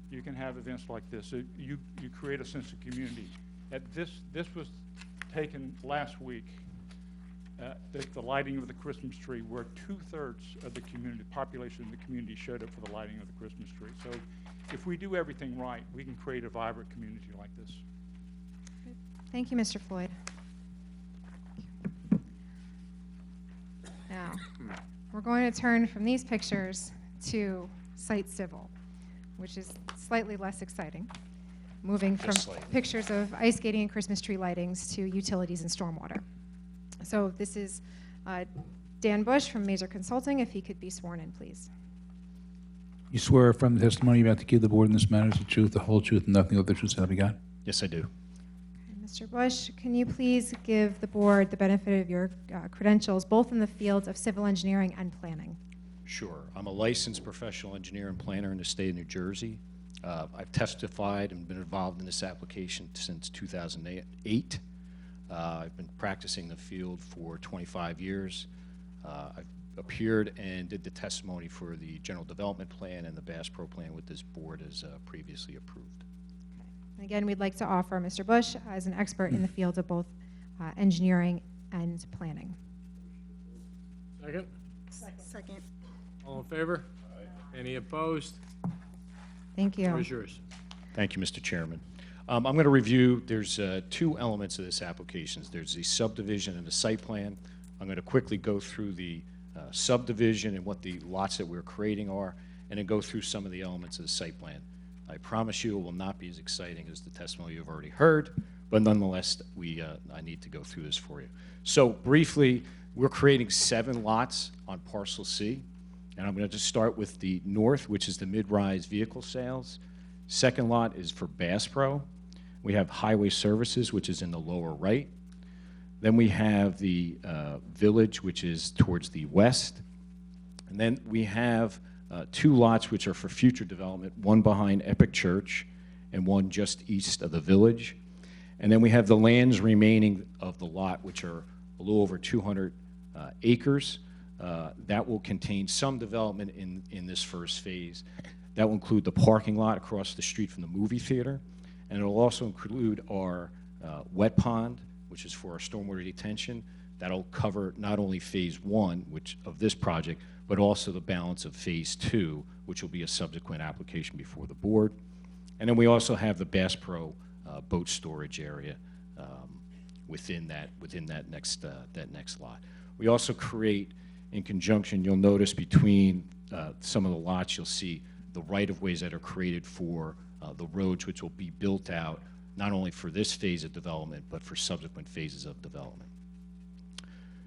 you can have events like this. So you create a sense of community. This was taken last week at the lighting of the Christmas tree, where 2/3 of the population of the community showed up for the lighting of the Christmas tree. So if we do everything right, we can create a vibrant community like this. Thank you, Mr. Floyd. Now, we're going to turn from these pictures to site civil, which is slightly less exciting, moving from pictures of ice skating and Christmas tree lightings to utilities and stormwater. So this is Dan Bush from Mazer Consulting. If he could be sworn in, please. You swear from the testimony you're about to give the board in this matter is the truth, the whole truth, and nothing but the truth, so help you God? Yes, I do. And Mr. Bush, can you please give the board the benefit of your credentials, both in the fields of civil engineering and planning? Sure. I'm a licensed professional engineer and planner in the state of New Jersey. I've testified and been involved in this application since 2008. I've been practicing the field for 25 years. I've appeared and did the testimony for the general development plan and the Bass Pro plan with this board as previously approved. And again, we'd like to offer Mr. Bush as an expert in the field of both engineering and planning. Second? Second. All in favor? Any opposed? Thank you. Floor is yours. Thank you, Mr. Chairman. I'm going to review, there's two elements of this application. There's the subdivision and the site plan. I'm going to quickly go through the subdivision and what the lots that we're creating are, and then go through some of the elements of the site plan. I promise you it will not be as exciting as the testimony you've already heard, but nonetheless, I need to go through this for you. So briefly, we're creating 7 lots on Parcel C, and I'm going to just start with the north, which is the mid-rise vehicle sales. Second lot is for Bass Pro. We have Highway Services, which is in the lower right. Then we have the Village, which is towards the west. And then we have 2 lots which are for future development, one behind Epic Church and one just east of the Village. And then we have the lands remaining of the lot, which are a little over 200 acres. That will contain some development in this first phase. That will include the parking lot across the street from the movie theater, And it'll also include our wet pond, which is for our stormwater detention. That'll cover not only phase 1, which of this project, but also the balance of phase 2, which will be a subsequent application before the board. And then we also have the Bass Pro boat storage area within that next lot. We also create, in conjunction, you'll notice between some of the lots, you'll see the right-of-ways that are created for the roads, which will be built out not only for this phase of development, but for subsequent phases of development.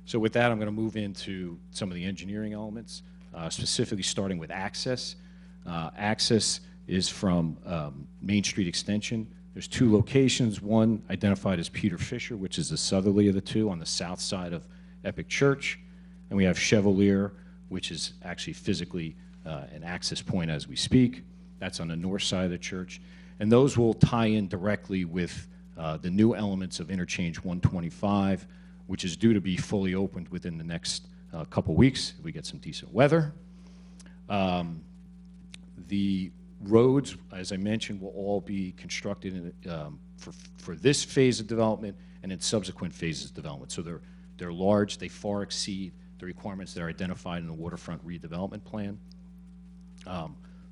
So with that, I'm going to move into some of the engineering elements, specifically starting with access. Access is from Main Street Extension. There's 2 locations, one identified as Peter Fisher, which is the southerly of the 2 on the south side of Epic Church. And we have Chevalier, which is actually physically an access point as we speak. That's on the north side of the church. And those will tie in directly with the new elements of Interchange 125, which is due to be fully opened within the next couple weeks if we get some decent weather. The roads, as I mentioned, will all be constructed for this phase of development and in subsequent phases of development. So they're large, they far exceed the requirements that are identified in the waterfront redevelopment plan.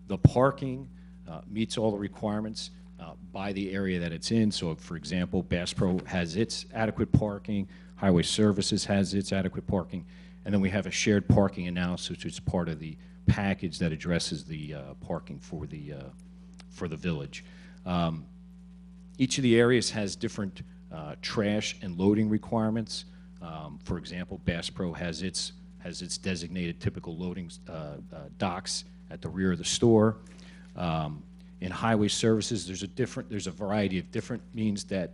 The parking meets all the requirements by the area that it's in. So, for example, Bass Pro has its adequate parking, Highway Services has its adequate parking, and then we have a shared parking analysis, which is part of the package that addresses the parking for the village. Each of the areas has different trash and loading requirements. For example, Bass Pro has its designated typical loading docks at the rear of the store. In Highway Services, there's a variety of different means that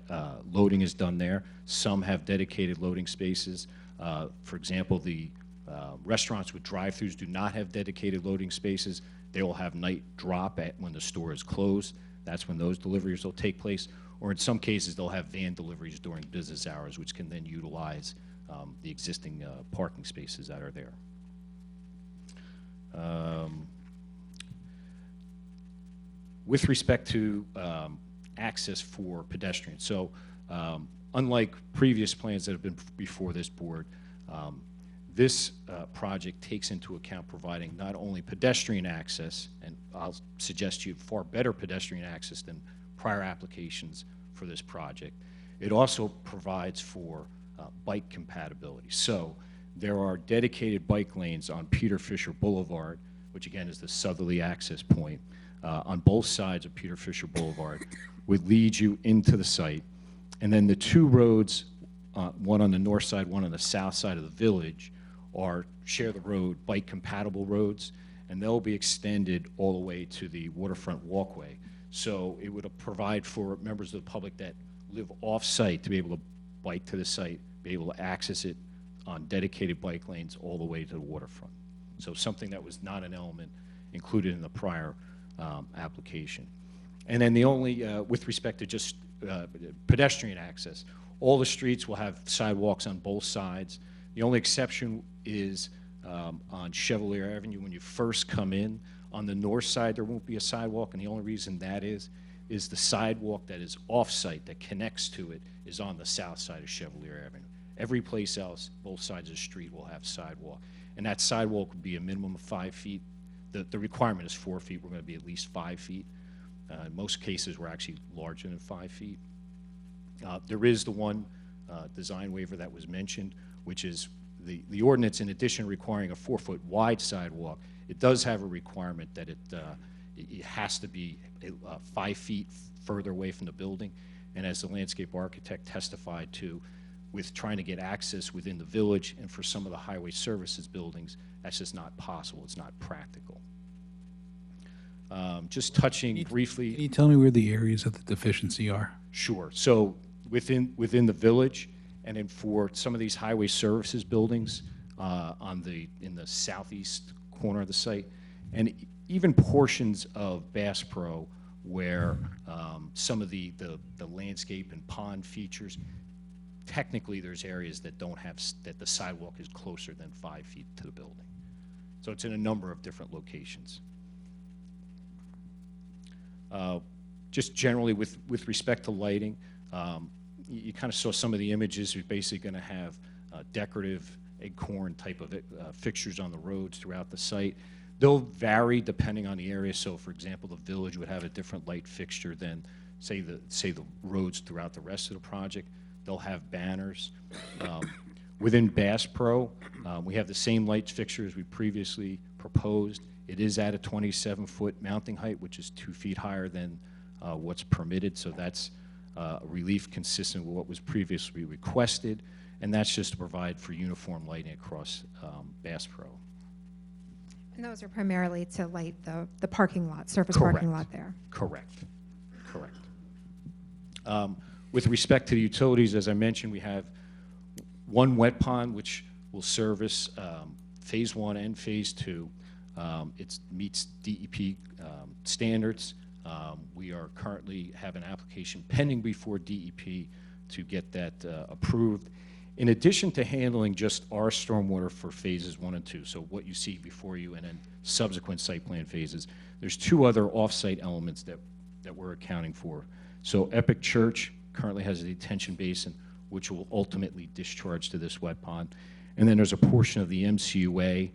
loading is done there. Some have dedicated loading spaces. For example, the restaurants with drive-throughs do not have dedicated loading spaces. They will have night drop when the store is closed. That's when those deliveries will take place. Or in some cases, they'll have van deliveries during business hours, which can then utilize the existing parking spaces that are there. With respect to access for pedestrians, so unlike previous plans that have been before this board, this project takes into account providing not only pedestrian access, and I'll suggest to you far better pedestrian access than prior applications for this project. It also provides for bike compatibility. So there are dedicated bike lanes on Peter Fisher Boulevard, which again is the southerly access point, on both sides of Peter Fisher Boulevard, would lead you into the site. And then the 2 roads, one on the north side, one on the south side of the village, share the road, bike compatible roads, and they'll be extended all the way to the waterfront walkway. So it would provide for members of the public that live off-site to be able to bike to the site, be able to access it on dedicated bike lanes all the way to the waterfront. So something that was not an element included in the prior application. And then the only, with respect to just pedestrian access, all the streets will have sidewalks on both sides. The only exception is on Chevalier Avenue when you first come in. On the north side, there won't be a sidewalk, and the only reason that is the sidewalk that is off-site that connects to it is on the south side of Chevalier Avenue. Every place else, both sides of the street will have sidewalk. And that sidewalk would be a minimum of 5 feet. The requirement is 4 feet. We're going to be at least 5 feet. In most cases, we're actually larger than 5 feet. There is the one design waiver that was mentioned, which is the ordinance, in addition to requiring a 4-foot wide sidewalk, it does have a requirement that it has to be 5 feet further away from the building. And as the landscape architect testified to, with trying to get access within the village and for some of the highway services buildings, that's just not possible. It's not practical. Just touching briefly. Can you tell me where the areas of the deficiency are? Sure. So within the village, and then for some of these highway services buildings in the southeast corner of the site, and even portions of Bass Pro where some of the landscape and pond features, technically there's areas that don't have, that the sidewalk is closer than 5 feet to the building. So it's in a number of different locations. just generally with respect to lighting, you kind of saw some of the images. We're basically going to have decorative acorn type of fixtures on the roads throughout the site. They'll vary depending on the area. So, for example, the village would have a different light fixture than, say the roads throughout the rest of the project. They'll have banners. Within Bass Pro, we have the same light fixture as we previously proposed. It is at a 27-foot mounting height, which is 2 feet higher than what's permitted. So that's a relief consistent with what was previously requested, and that's just to provide for uniform lighting across Bass Pro. And those are primarily to light the parking lot, surface parking lot there. Correct. With respect to the utilities, as I mentioned, we have one wet pond which will service Phase 1 and Phase 2. It meets DEP standards. We are currently have an application pending before DEP to get that approved. In addition to handling just our stormwater for phases 1 and 2, so what you see before you and then subsequent site plan phases, there's 2 other off-site elements that we're accounting for. So Epic Church currently has a detention basin, which will ultimately discharge to this wet pond. And then there's a portion of the MCUA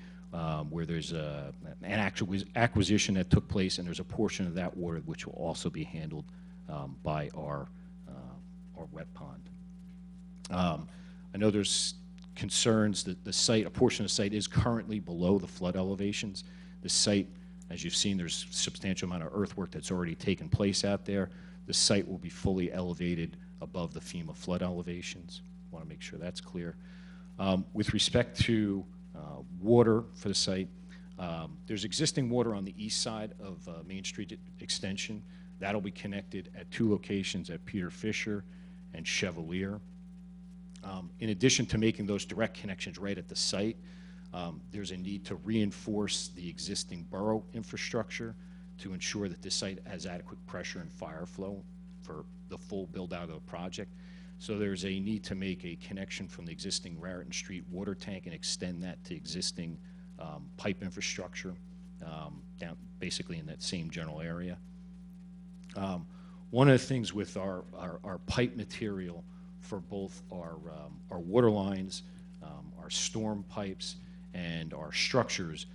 where there's an actual acquisition that took place, and there's a portion of that water which will also be handled by our wet pond. I know there's concerns that the site, a portion of the site is currently below the flood elevations. The site, as you've seen, there's a substantial amount of earthwork that's already taken place out there. The site will be fully elevated above the FEMA flood elevations. I want to make sure that's clear. With respect to water for the site, there's existing water on the east side of Main Street Extension. That'll be connected at 2 locations at Peter Fisher and Chevalier. In addition to making those direct connections right at the site, there's a need to reinforce the existing borough infrastructure to ensure that this site has adequate pressure and fire flow for the full build-out of the project. So there's a need to make a connection from the existing Raritan Street water tank and extend that to existing pipe infrastructure down basically in that same general area. One of the things with our pipe material for both our water lines, our storm pipes, and our structures,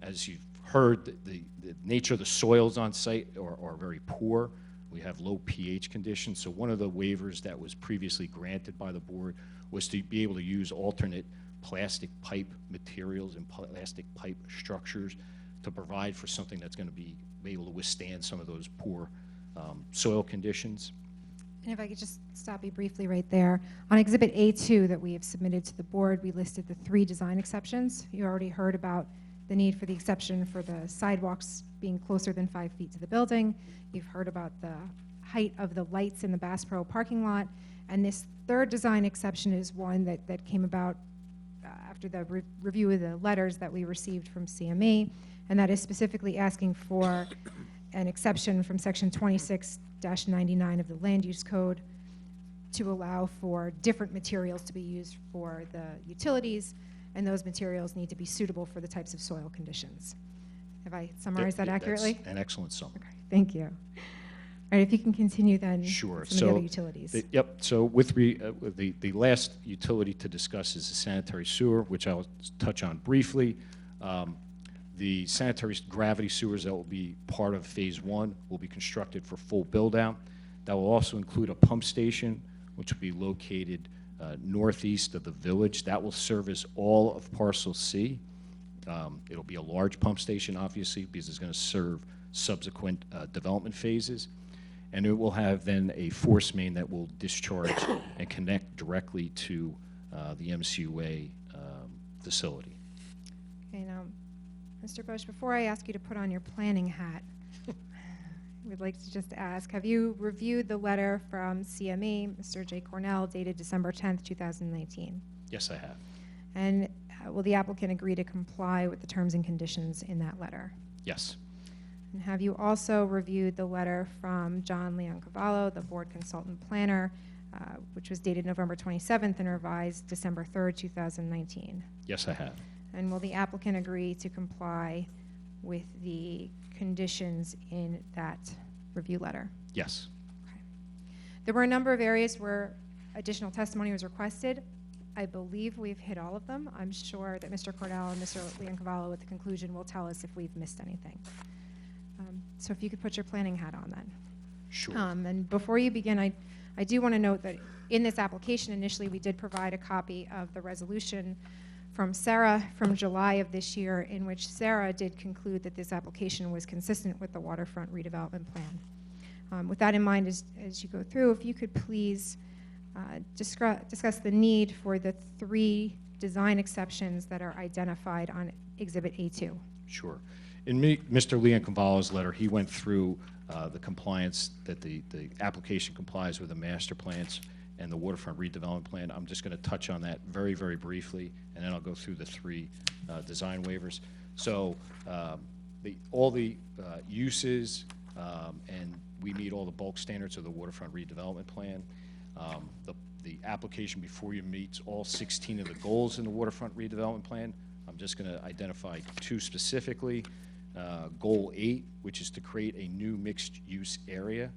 as you've heard, the nature of the soils on site are very poor. We have low pH conditions, so one of the waivers that was previously granted by the board was to be able to use alternate plastic pipe materials and plastic pipe structures to provide for something that's going to be able to withstand some of those poor soil conditions. And if I could just stop you briefly right there. On Exhibit A2 that we have submitted to the board, we listed the 3 design exceptions. You already heard about the need for the exception for the sidewalks being closer than 5 feet to the building. You've heard about the height of the lights in the Bass Pro parking lot. And this 3rd design exception is one that came about after the review of the letters that we received from CME. And that is specifically asking for an exception from Section 26-99 of the Land Use Code to allow for different materials to be used for the utilities, and those materials need to be suitable for the types of soil conditions. Have I summarized that accurately? That's an excellent summary. Okay, thank you. All right, if you can continue then. Sure. Some of the other utilities. Yep. So with the last utility to discuss is the sanitary sewer, which I'll touch on briefly. The sanitary gravity sewers that will be part of Phase 1 will be constructed for full build-out. That will also include a pump station, which will be located northeast of the village. That will service all of Parcel C. It'll be a large pump station, obviously, because it's going to serve subsequent development phases. And it will have then a force main that will discharge and connect directly to the MCUA facility. Okay, now, Mr. Bush, before I ask you to put on your planning hat, we'd like to just ask, have you reviewed the letter from CME, Mr. J. Cornell, dated December 10th, 2019? Yes, I have. And will the applicant agree to comply with the terms and conditions in that letter? Yes. And have you also reviewed the letter from John Leoncavallo, the board consultant planner, which was dated November 27th and revised December 3rd, 2019? Yes, I have. And will the applicant agree to comply with the conditions in that review letter. Yes. There were a number of areas where additional testimony was requested. I believe we've hit all of them. I'm sure that Mr. Cordell and Mr. Leoncavallo at the conclusion will tell us if we've missed anything. So if you could put your planning hat on then. Sure. And before you begin, I do want to note that in this application, initially, we did provide a copy of the resolution from Sarah from July of this year, in which Sarah did conclude that this application was consistent with the waterfront redevelopment plan. With that in mind, as you go through, if you could please discuss the need for the 3 design exceptions that are identified on Exhibit A2. Sure. In Mr. Leoncavallo's letter, he went through the compliance, that the application complies with the master plans and the waterfront redevelopment plan. I'm just going to touch on that very, very briefly, and then I'll go through the 3 design waivers. So all the uses, and we meet all the bulk standards of the waterfront redevelopment plan. The application before you meets all 16 of the goals in the waterfront redevelopment plan. I'm just going to identify 2 specifically. Goal 8, which is to create a new mixed-use area,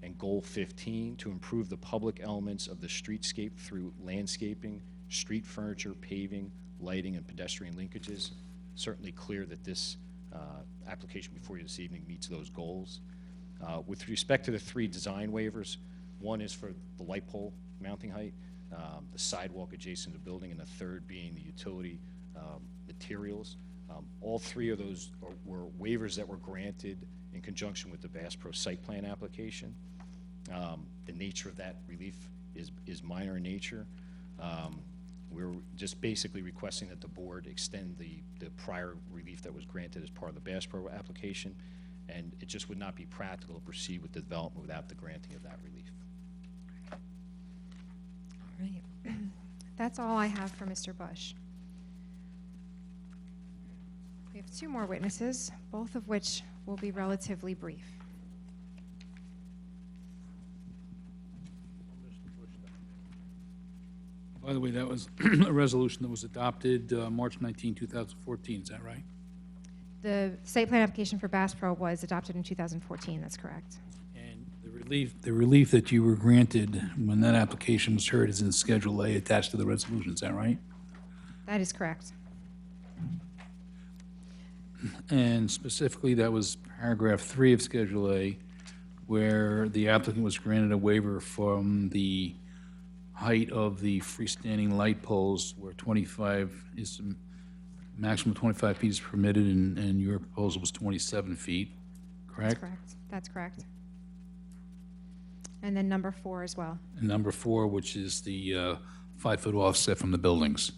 and Goal 15, to improve the public elements of the streetscape through landscaping, street furniture, paving, lighting, and pedestrian linkages. Certainly clear that this application before you this evening meets those goals. With respect to the 3 design waivers, one is for the light pole mounting height, the sidewalk adjacent to the building, and the third being the utility materials. All 3 of those were waivers that were granted in conjunction with the Bass Pro site plan application. The nature of that relief is minor in nature. We're just basically requesting that the board extend the prior relief that was granted as part of the Bass Pro application, and it just would not be practical to proceed with the development without the granting of that relief. All right. That's all I have for Mr. Bush. We have 2 more witnesses, both of which will be relatively brief. By the way, that was a resolution that was adopted March 19, 2014, is that right? The site plan application for Bass Pro was adopted in 2014, that's correct. And the relief that you were granted when that application was heard is in Schedule A attached to the resolution, is that right? That is correct. And specifically, that was paragraph 3 of Schedule A, where the applicant was granted a waiver from the height of the freestanding light poles, where 25 is the maximum 25 feet is permitted, and your proposal was 27 feet, correct? That's correct. That's correct. And then number 4 as well. And number 4, which is the 5-foot offset from the buildings.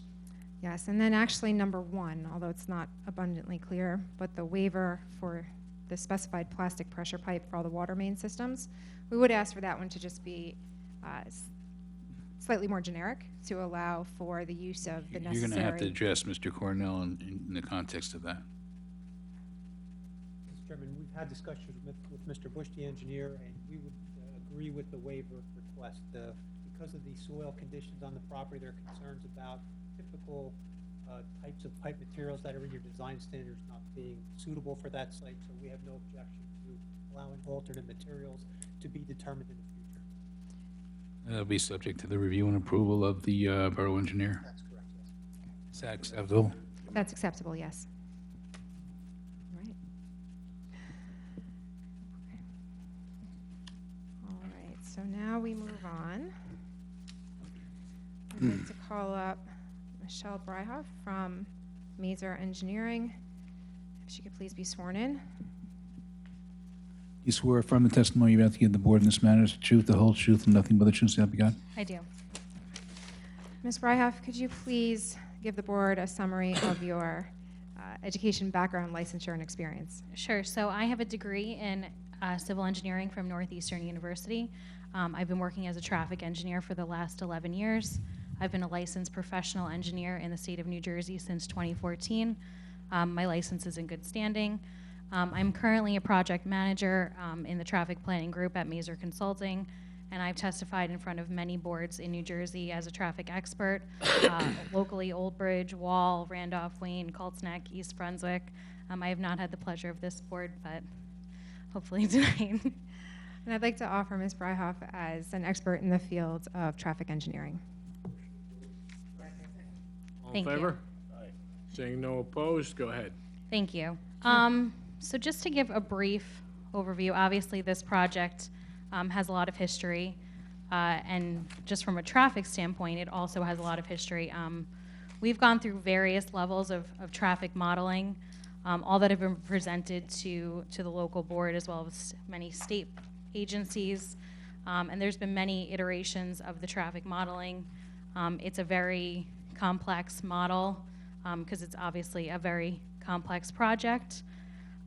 Yes, and then actually number 1, although it's not abundantly clear, but the waiver for the specified plastic pressure pipe for all the water main systems, we would ask for that one to just be slightly more generic to allow for the use of the necessary. You're going to have to address Mr. Cornell in the context of that. Mr. Chairman, we've had discussions with Mr. Bush, the engineer, and we would agree with the waiver request. Because of the soil conditions on the property, there are concerns about typical types of pipe materials that are in your design standards not being suitable for that site, so we have no objection to allowing alternate materials to be determined in the future. That'll be subject to the review and approval of the borough engineer. That's correct, yes. Is that acceptable? That's acceptable, yes. All right. All right, so now we move on. I'd like to call up Michelle Bryhoff from Mazer Engineering. If she could please be sworn in. You swear affirm the testimony you're about to give the board in this matter is the truth, the whole truth, and nothing but the truth, so help you God? I do. Ms. Bryhoff, could you please give the board a summary of your education background, licensure, and experience? Sure. So I have a degree in civil engineering from Northeastern University. I've been working as a traffic engineer for the last 11 years. I've been a licensed professional engineer in the state of New Jersey since 2014. My license is in good standing. I'm currently a project manager in the traffic planning group at Mazer Consulting, and I've testified in front of many boards in New Jersey as a traffic expert, locally Old Bridge, Wall, Randolph, Wayne, Colts Neck, East Brunswick. I have not had the pleasure of this board, but hopefully tonight. And I'd like to offer Ms. Bryhoff as an expert in the field of traffic engineering. All in Thank you. favor? Seeing no opposed, go ahead. Thank you. So just to give a brief overview, obviously this project has a lot of history, and just from a traffic standpoint, it also has a lot of history. We've gone through various levels of traffic modeling, all that have been presented to the local board as well as many state agencies, and there's been many iterations of the traffic modeling. It's a very complex model because it's obviously a very complex project.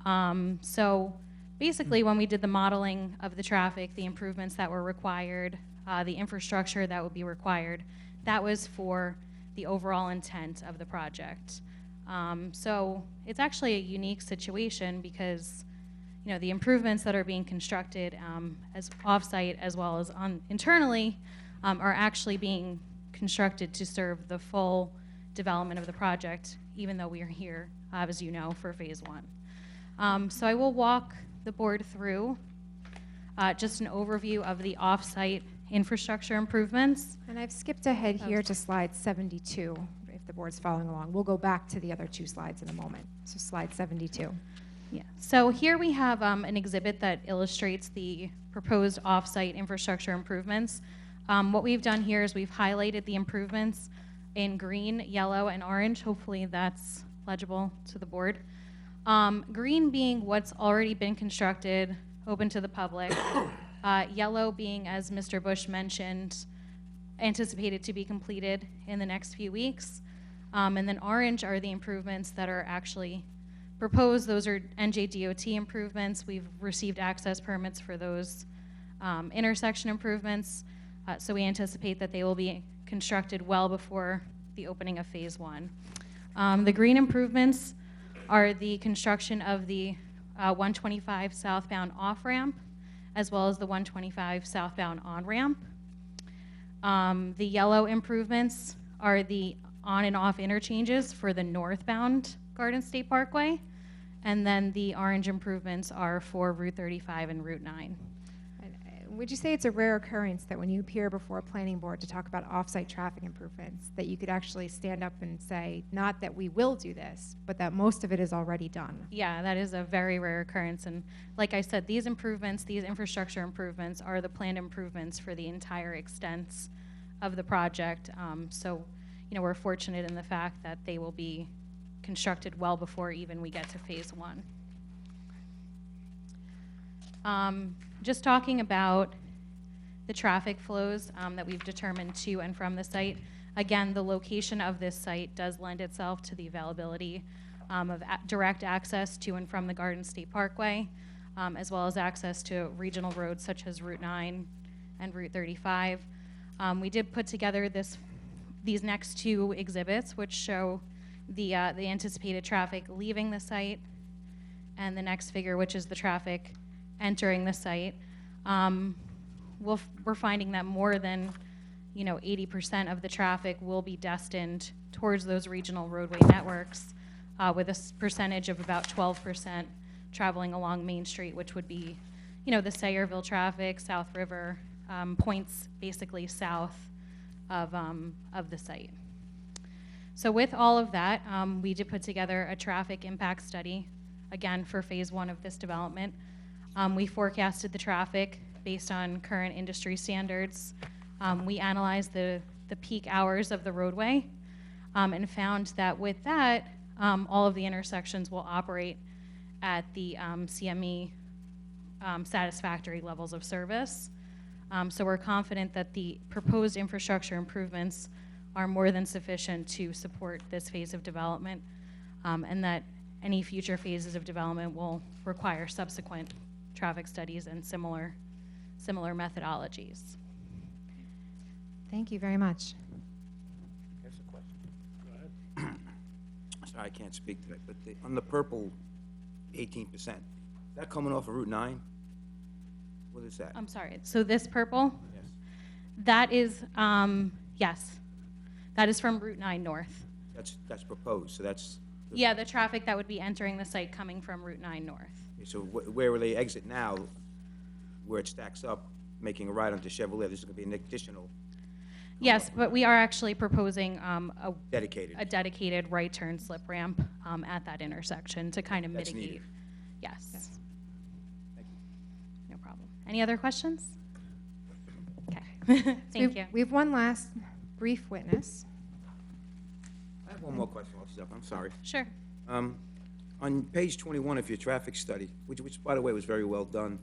So basically when we did the modeling of the traffic, the improvements that were required, the infrastructure that would be required, that was for the overall intent of the project. So it's actually a unique situation because the improvements that are being constructed as offsite as well as internally are actually being constructed to serve the full development of the project, even though we are here, as you know, for phase one. So I will walk the board through just an overview of the off-site infrastructure improvements. And I've skipped ahead here to slide 72, if the board's following along. We'll go back to the other two slides in a moment. So slide 72. Yeah. So here we have an exhibit that illustrates the proposed off-site infrastructure improvements. What we've done here is we've highlighted the improvements in green, yellow, and orange. Hopefully that's legible to the board. Green being what's already been constructed, open to the public. Yellow being, as Mr. Bush mentioned, anticipated to be completed in the next few weeks. And then orange are the improvements that are actually proposed. Those are NJDOT improvements. We've received access permits for those intersection improvements. So we anticipate that they will be constructed well before the opening of phase one. The green improvements are the construction of the 125 southbound off-ramp as well as the 125 southbound on-ramp. The yellow improvements are the on and off interchanges for the northbound Garden State Parkway, and then the orange improvements are for Route 35 and Route 9. Would you say it's a rare occurrence that when you appear before a planning board to talk about off-site traffic improvements, that you could actually stand up and say, not that we will do this, but that most of it is already done? Yeah, that is a very rare occurrence. And like I said, these improvements, these infrastructure improvements are the planned improvements for the entire extent of the project. So, we're fortunate in the fact that they will be constructed well before even we get to phase one. Just talking about the traffic flows that we've determined to and from the site. Again, the location of this site does lend itself to the availability of direct access to and from the Garden State Parkway, as well as access to regional roads such as Route 9 and Route 35. We did put together these next two exhibits, which show the anticipated traffic leaving the site, and the next figure, which is the traffic entering the site. We're finding that more than 80% of the traffic will be destined towards those regional roadway networks, with a percentage of about 12% traveling along Main Street, which would be the Sayreville traffic, South River, points basically south of the site. So with all of that, we did put together a traffic impact study, again, for phase one of this development. We forecasted the traffic based on current industry standards. We analyzed the peak hours of the roadway and found that with that, all of the intersections will operate at the CME satisfactory levels of service. So we're confident that the proposed infrastructure improvements are more than sufficient to support this phase of development, and that any future phases of development will require subsequent traffic studies and similar methodologies. Thank you very much. Here's a question. Go ahead. Sorry, I can't speak to it, but on the purple 18%, that coming off of Route 9? What is that? I'm sorry, so this purple? Yes. That is, yes, that is from Route 9 North. That's proposed, so that's... Yeah, the traffic that would be entering the site coming from Route 9 North. So where will they exit now? where it stacks up, making a right onto Chevrolet. This is going to be an additional Yes, but we are actually proposing dedicated. a dedicated right turn slip ramp at that intersection to kind of That's mitigate. needed. Yes. Thank you. No problem. Any other questions? Okay. So Thank you. We have one last brief witness. I have one more question, Officer. I'm sorry. Sure. On page 21 of your traffic study, which by the way was very well done,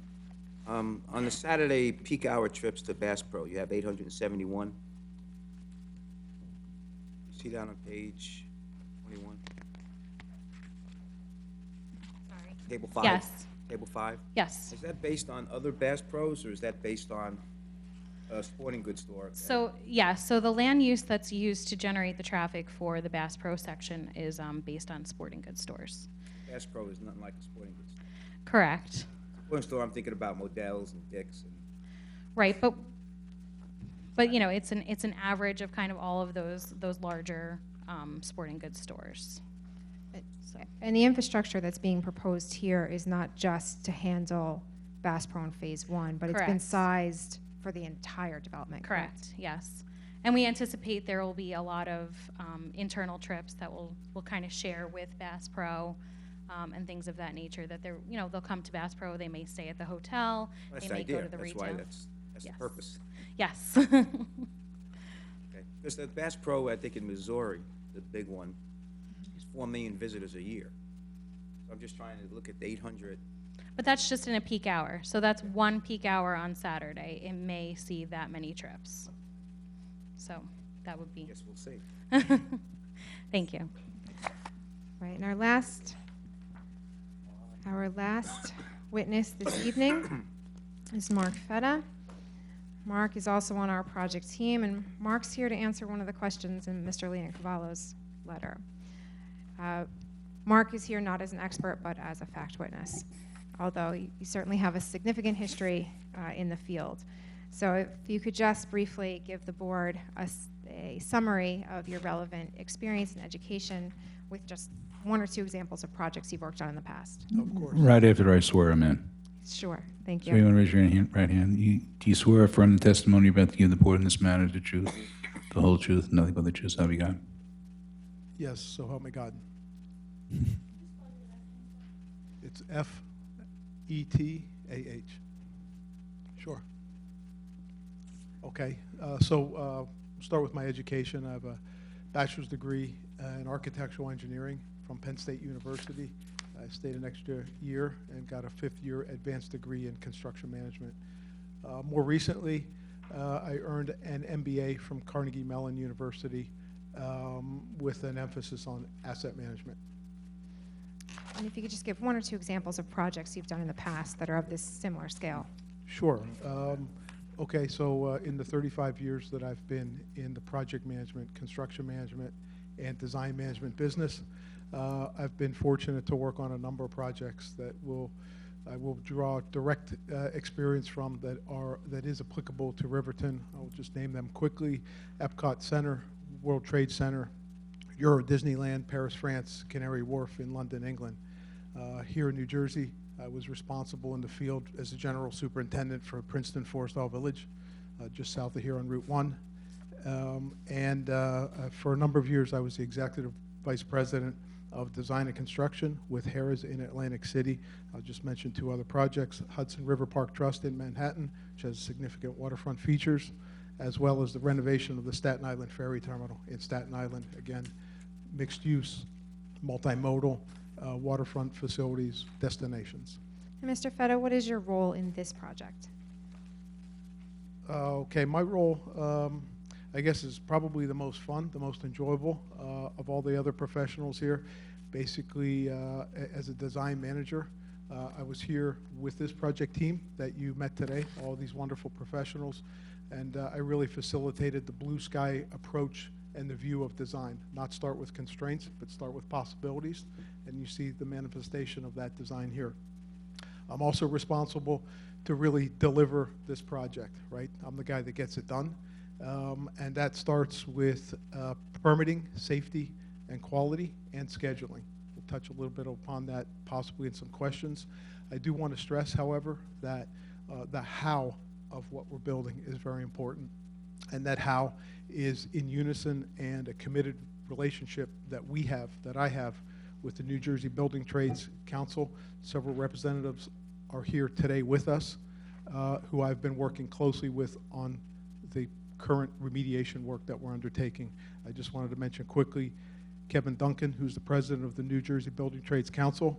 on the Saturday peak hour trips to Bass Pro, you have 871. See that on page 21? Sorry. Table 5? Yes. Table 5? Yes. Is that based on other Bass Pros, or is that based on a sporting goods store? So, yeah, so the land use that's used to generate the traffic for the Bass Pro section is based on sporting goods stores. Bass Pro is nothing like a sporting goods store. Correct. Sporting store, I'm thinking about Modell's and Dick's. And Right, but you know, it's an average of kind of all of those larger sporting goods stores. And the infrastructure that's being proposed here is not just to handle Bass Pro in Phase 1, but it's been Correct. sized for the entire development, correct? Yes. And we anticipate there will be a lot of internal trips that we'll kind of share with Bass Pro and things of that nature, that they're, you know, they'll come to Bass Pro, they may stay at the hotel, That's they the may idea. go to the That's retail. why that's Yes. the purpose. Yes. Okay. Because the Bass Pro, I think in Missouri, the big one, is 4 million visitors a year. So I'm just trying to look at the 800. But that's just in a peak hour. So that's one peak hour on Saturday. It may see that many trips. So that would be. Guess we'll see. Thank you. Right, and our last witness this evening is Mark Fetta. Mark is also on our project team, and Mark's here to answer one of the questions in Mr. Leoncavallo's letter. Mark is here not as an expert, but as a fact witness, although you certainly have a significant history in the field. So if you could just briefly give the board a summary of your relevant experience and education with just 1 or 2 examples of projects you've worked on in the past. Of course. Right after I swear him in. Sure, thank So you you. want to raise your right hand? Do you swear affirm the testimony you're about to give the board in this matter the truth, the whole truth, nothing but the truth, so help you God? Yes, so help me God. It's F-E-T-A-H. Sure. Okay, so start with my education. I have a bachelor's degree in architectural engineering from Penn State University. I stayed an extra year and got a 5th-year advanced degree in construction management. More recently, I earned an MBA from Carnegie Mellon University with an emphasis on asset management. And if you could just give 1 or 2 examples of projects you've done in the past that are of this similar scale. Sure. Okay, so in the 35 years that I've been in the project management, construction management, and design management business, I've been fortunate to work on a number of projects that I will draw direct experience from that is applicable to Riverton. I'll just name them quickly: Epcot Center, World Trade Center, Euro Disneyland, Paris, France, Canary Wharf in London, England. Here in New Jersey, I was responsible in the field as a general superintendent for Princeton Forestall Village, just south of here on Route 1. For a number of years, I was the executive vice president of design and construction with Harrah's in Atlantic City. I'll just mention 2 other projects: Hudson River Park Trust in Manhattan, which has significant waterfront features, as well as the renovation of the Staten Island Ferry Terminal in Staten Island. Again, mixed use, multimodal, waterfront facilities, destinations. And Mr. Fetta, what is your role in this project? Okay, my role, I guess, is probably the most fun, the most enjoyable of all the other professionals here. Basically, as a design manager, I was here with this project team that you met today, all these wonderful professionals, and I really facilitated the blue sky approach and the view of design. Not start with constraints, but start with possibilities, and you see the manifestation of that design here. I'm also responsible to really deliver this project, right? I'm the guy that gets it done. And that starts with permitting, safety, and quality, and scheduling. We'll touch a little bit upon that possibly in some questions. I do want to stress, however, that the how of what we're building is very important. And that how is in unison and a committed relationship that we have, that I have, with the New Jersey Building Trades Council. Several representatives are here today with us, who I've been working closely with on the current remediation work that we're undertaking. I just wanted to mention quickly Kevin Duncan, who's the president of the New Jersey Building Trades Council.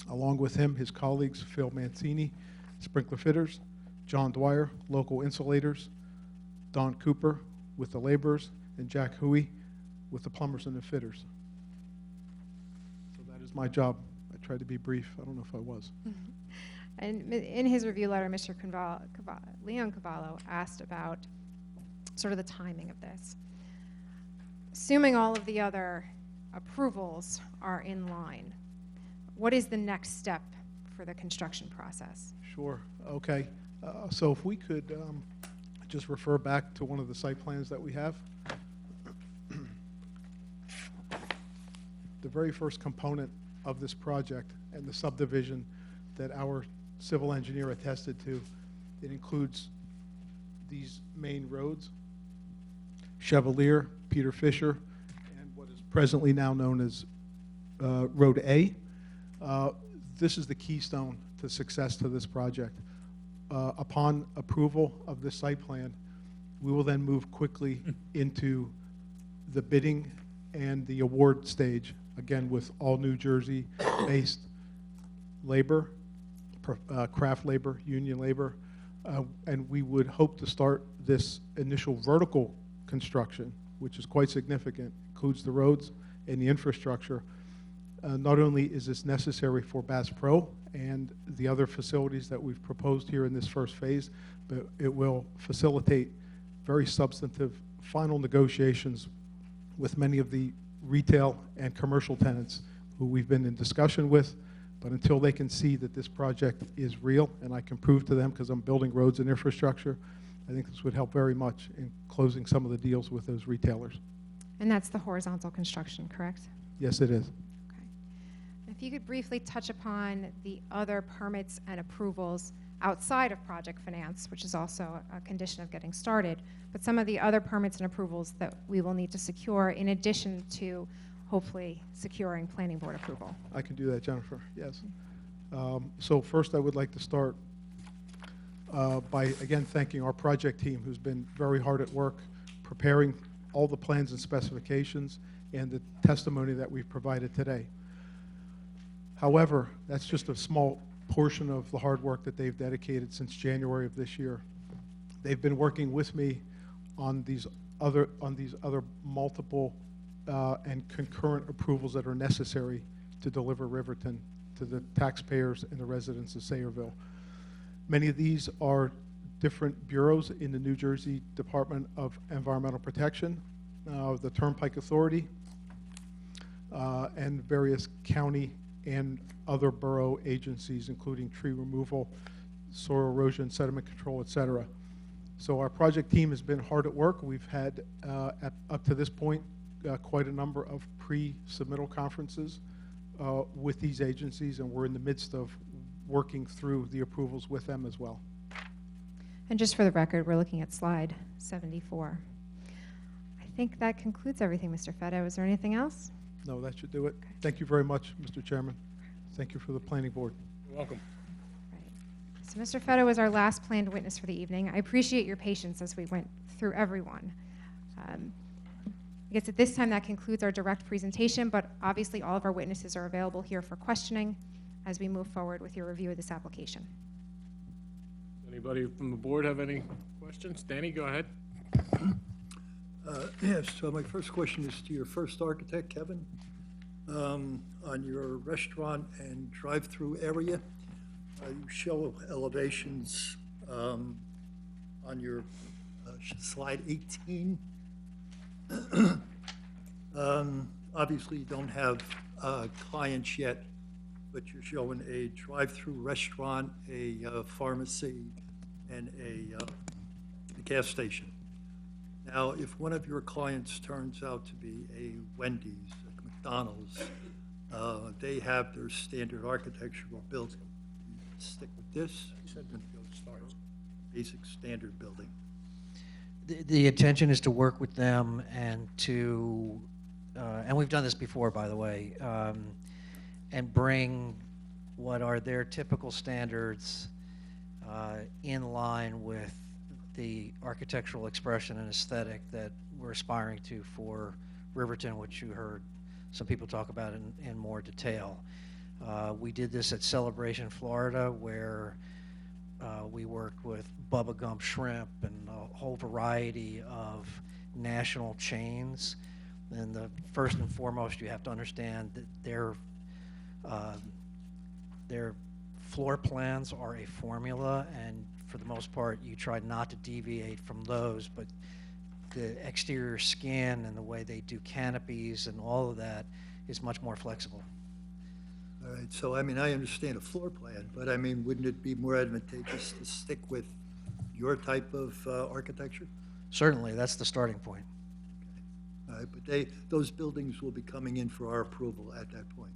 Along with him, his colleagues Phil Mancini, Sprinkler Fitters, John Dwyer, Local Insulators, Don Cooper with the laborers, and Jack Huey with the plumbers and the fitters. So that is my job. I tried to be brief. I don't know if I was. And in his review letter, Mr. Leon Cavallo asked about sort of the timing of this. Assuming all of the other approvals are in line, what is the next step for the construction process? Sure. Okay. So if we could just refer back to one of the site plans that we have. The very first component of this project and the subdivision that our civil engineer attested to, it includes these main roads, Chevalier, Peter Fisher, and what is presently now known as Road A. This is the keystone to success to this project. Upon approval of this site plan, we will then move quickly into the bidding and the award stage, again with all New Jersey-based labor, craft labor, union labor, and we would hope to start this initial vertical construction, which is quite significant, includes the roads and the infrastructure. Not only is this necessary for Bass Pro and the other facilities that we've proposed here in this first phase, but it will facilitate very substantive final negotiations with many of the retail and commercial tenants who we've been in discussion with. But until they can see that this project is real, and I can prove to them because I'm building roads and infrastructure, I think this would help very much in closing some of the deals with those retailers. And that's the horizontal construction, correct? Yes, it is. Okay. If you could briefly touch upon the other permits and approvals outside of project finance, which is also a condition of getting started, but some of the other permits and approvals that we will need to secure in addition to hopefully securing planning board approval. I can do that, Jennifer, yes. So first I would like to start by, again, thanking our project team who's been very hard at work preparing all the plans and specifications and the testimony that we've provided today. However, that's just a small portion of the hard work that they've dedicated since January of this year. They've been working with me on these other multiple and concurrent approvals that are necessary to deliver Riverton to the taxpayers and the residents of Sayreville. Many of these are different bureaus in the New Jersey Department of Environmental Protection, the Turnpike Authority, and various county and other borough agencies, including tree removal, soil erosion, sediment control, et cetera. So our project team has been hard at work. We've had, up to this point, quite a number of pre-submittal conferences with these agencies, and we're in the midst of working through the approvals with them as well. And just for the record, we're looking at slide 74. I think that concludes everything, Mr. Fetto. Is there anything else? No, that should do it. Thank you very much, Mr. Chairman. Thank you for the planning board. You're welcome. So Mr. Fetto was our last planned witness for the evening. I appreciate your patience as we went through everyone. I guess at this time that concludes our direct presentation, but obviously all of our witnesses are available here for questioning as we move forward with your review of this application. Anybody from the board have any questions? Danny, go ahead. Yes, so my first question is to your first architect, Kevin. On your restaurant and drive-through area, you show elevations on your slide 18. Obviously, you don't have clients yet, but you're showing a drive-through restaurant, a pharmacy, and a gas station. Now, if one of your clients turns out to be a Wendy's, a McDonald's, they have their standard architectural building. You stick with this? basic standard building? The intention is to work with them and to, and we've done this before, by the way, and bring what are their typical standards in line with the architectural expression and aesthetic that we're aspiring to for Riverton, which you heard some people talk about in more detail. We did this at Celebration, Florida, where we worked with Bubba Gump Shrimp and a whole variety of national chains. And the first and foremost, you have to understand that their floor plans are a formula, and for the most part, you try not to deviate from those, but the exterior skin and the way they do canopies and all of that is much more flexible. All right, so I mean, I understand a floor plan, but I mean, wouldn't it be more advantageous to stick with your type of architecture? Certainly, that's the starting point. All right, but those buildings will be coming in for our approval at that point.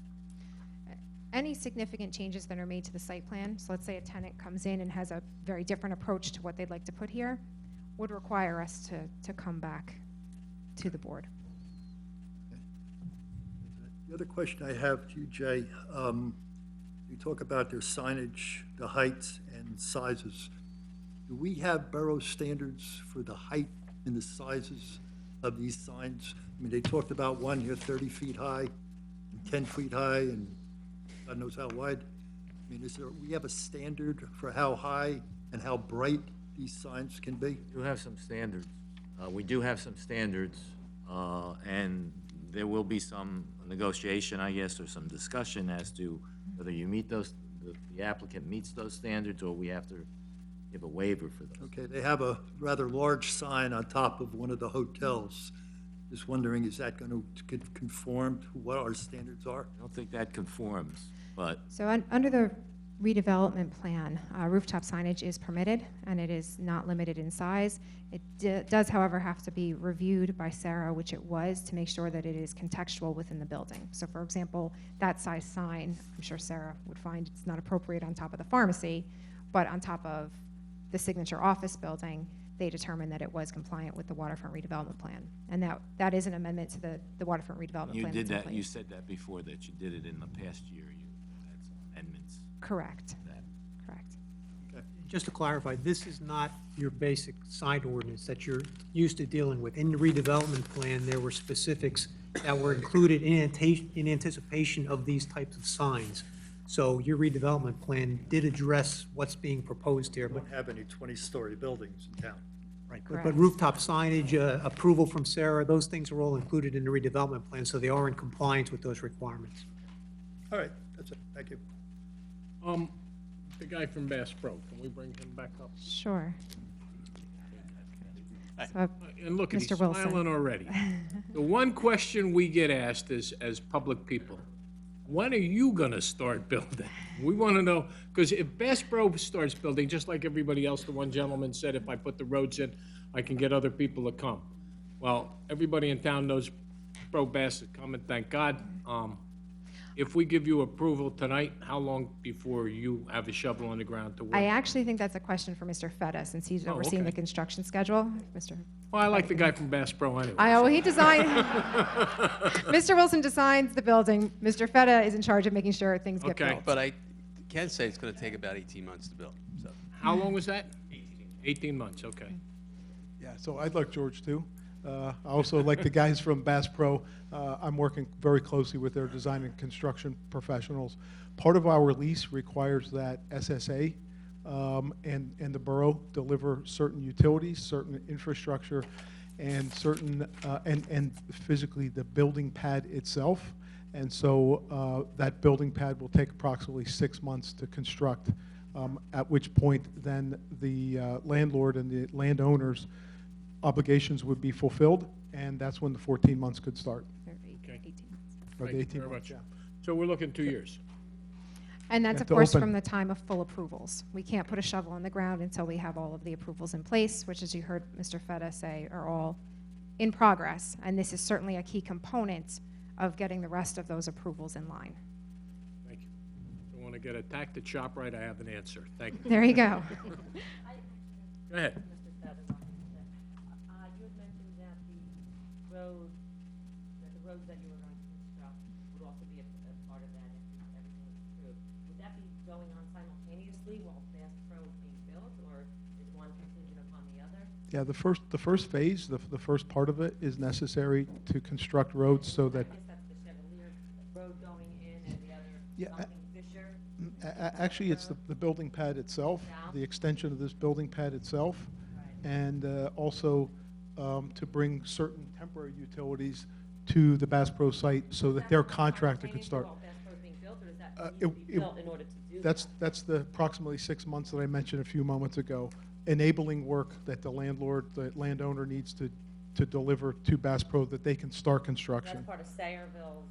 Any significant changes that are made to the site plan, so let's say a tenant comes in and has a very different approach to what they'd like to put here, would require us to come back to the board. The other question I have to you, Jay, you talk about their signage, the heights and sizes. Do we have borough standards for the height and the sizes of these signs? I mean, they talked about one here 30 feet high and 10 feet high and God knows how wide. I mean, we have a standard for how high and how bright these signs can be? We do have some standards. We do have some standards, and there will be some negotiation, I guess, or some discussion as to whether you meet those, the applicant meets those standards, or we have to give a waiver for those. Okay, they have a rather large sign on top of one of the hotels. Just wondering, is that going to conform to what our standards are? I don't think that conforms, but So under the redevelopment plan, rooftop signage is permitted, and it is not limited in size. It does, however, have to be reviewed by Sarah, which it was, to make sure that it is contextual within the building. So for example, that size sign, I'm sure Sarah would find it's not appropriate on top of the pharmacy, but on top of the Signature office building, they determined that it was compliant with the waterfront redevelopment plan. And that is an amendment to the waterfront redevelopment you plan. did that's in that, you place. said that before, that you did it in the past year, you had some amendments. Correct. That. Correct. Just to clarify, this is not your basic sign ordinance that you're used to dealing with. In the redevelopment plan, there were specifics that were included in anticipation of these types of signs. So your redevelopment plan did address what's being proposed here, We but don't have any 20-story buildings in town. right, Correct. but rooftop signage, approval from Sarah, those things are all included in the redevelopment plan, so they are in compliance with those requirements. All right, that's it. Thank you. The guy from Bass Pro, can we bring him back up? Sure. So, And look, he's Mr. Wilson. smiling already. The one question we get asked is, as public people, when are you gonna start building? We wanna know, because if Bass Pro starts building, just like everybody else, the one gentleman said, if I put the roads in, I can get other people to come. Well, everybody in town knows Pro Bass is coming, thank God. If we give you approval tonight, how long before you have a shovel on the ground to work? I actually think that's a question for Mr. Feta, since he's Oh, overseeing okay. the construction schedule. Mr. Well, I like the guy from Bass Pro anyway. Well, he designed, Mr. Wilson designs the building. Mr. Feta is in charge of making sure things get Okay. built. But I can say it's going to take about 18 months to build, so. How long was that? 18 months, okay. Yeah, so I'd like George too. I also like the guys from Bass Pro. I'm working very closely with their design and construction professionals. Part of our lease requires that SSA and the borough deliver certain utilities, certain infrastructure, and certain, and physically the building pad itself. And so that building pad will take approximately 6 months to construct, at which point then the landlord and the landowners obligations would be fulfilled, and that's when the 14 months could start. Okay. 18 months. Or Thank the you 18 very months, much. yeah. So we're looking 2 years. And that's, Yeah, of to course, open. from the time of full approvals. We can't put a shovel on the ground until we have all of the approvals in place, which, as you heard Mr. Feta say, are all in progress. And this is certainly a key component of getting the rest of those approvals in line. Thank you. If you want to get attacked at ShopRite, I have an answer. Thank you. There you go. Go ahead. Mr. Savage, you had mentioned that the roads that you were going to construct would also be a part of that if everything was approved. Would that be going on simultaneously while Bass Pro is being built, or is one contingent upon the other? Yeah, the first phase, the first part of it is necessary to construct roads so that. I guess that's the Chevalier Road going in and the other Yeah, something Fisher. Actually, it's the building pad itself, the extension of this building pad itself, and also to bring certain temporary utilities to the Bass Pro site so that their contractor could start. While Bass Pro is being built, or is that need to be built in order to do that? That's the approximately 6 months that I mentioned a few moments ago, enabling work that the landowner needs to deliver to Bass Pro that they can start construction. That's part of Sayreville's.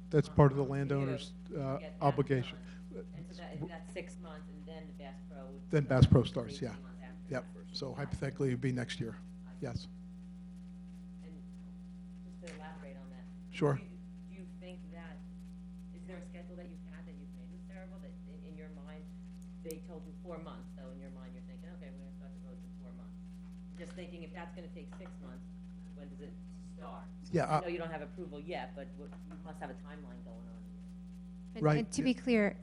That's part of the landowner's get that obligation. done. And so that's 6 months, and then the Bass Pro would. Then Bass Pro starts, 18 yeah. months after Yep, that. so hypothetically, it'd be next year, yes. And just to elaborate on that. Sure. Do you think that, is there a schedule that you've had that you've made with Sayreville that in your mind, they told you 4 months, so in your mind, you're thinking, okay, we're gonna start the roads in 4 months. Just thinking if that's gonna take 6 months, when does it start? Yeah, I know you don't have approval yet, but you must have a timeline going on. And to be clear,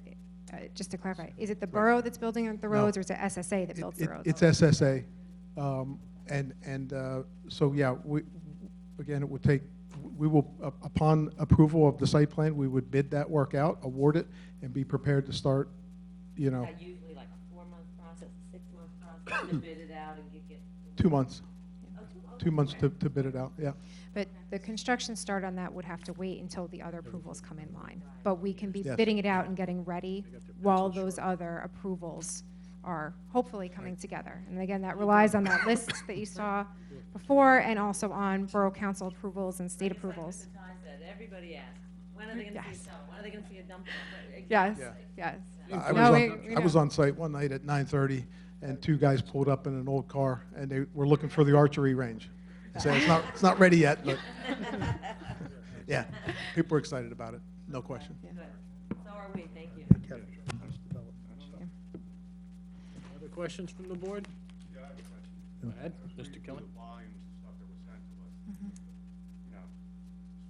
just to clarify, is it the borough that's building the roads, or is it SSA that builds the roads? It's SSA, so yeah, again, it would take, we will, upon approval of the site plan, we would bid that work out, award it, and be prepared to start, Is that usually like a 4-month process, a 6-month process to bid it out and get? 2 months. Oh, 2 months to bid it out, yeah. But the construction start on that would have to wait until the other approvals come in line. But we can be Yes. bidding it out and getting ready while those other approvals are hopefully coming together. And again, that relies on that list that you saw before, and also on borough council approvals and state approvals. Like Mr. Ty said, everybody asks, when are they gonna see a Yes. snow? When are they gonna see a dump truck? Yes, Yeah. yes. I was on site one night at 9:30, and 2 guys pulled up in an old car, and they were looking for the archery range. I said, it's not ready yet, but, yeah, people are excited about it, no question. Good. So are we, thank you. Other questions from the board? Go ahead, Mr. Kelly. The volumes of stuff that was sent to us, you know,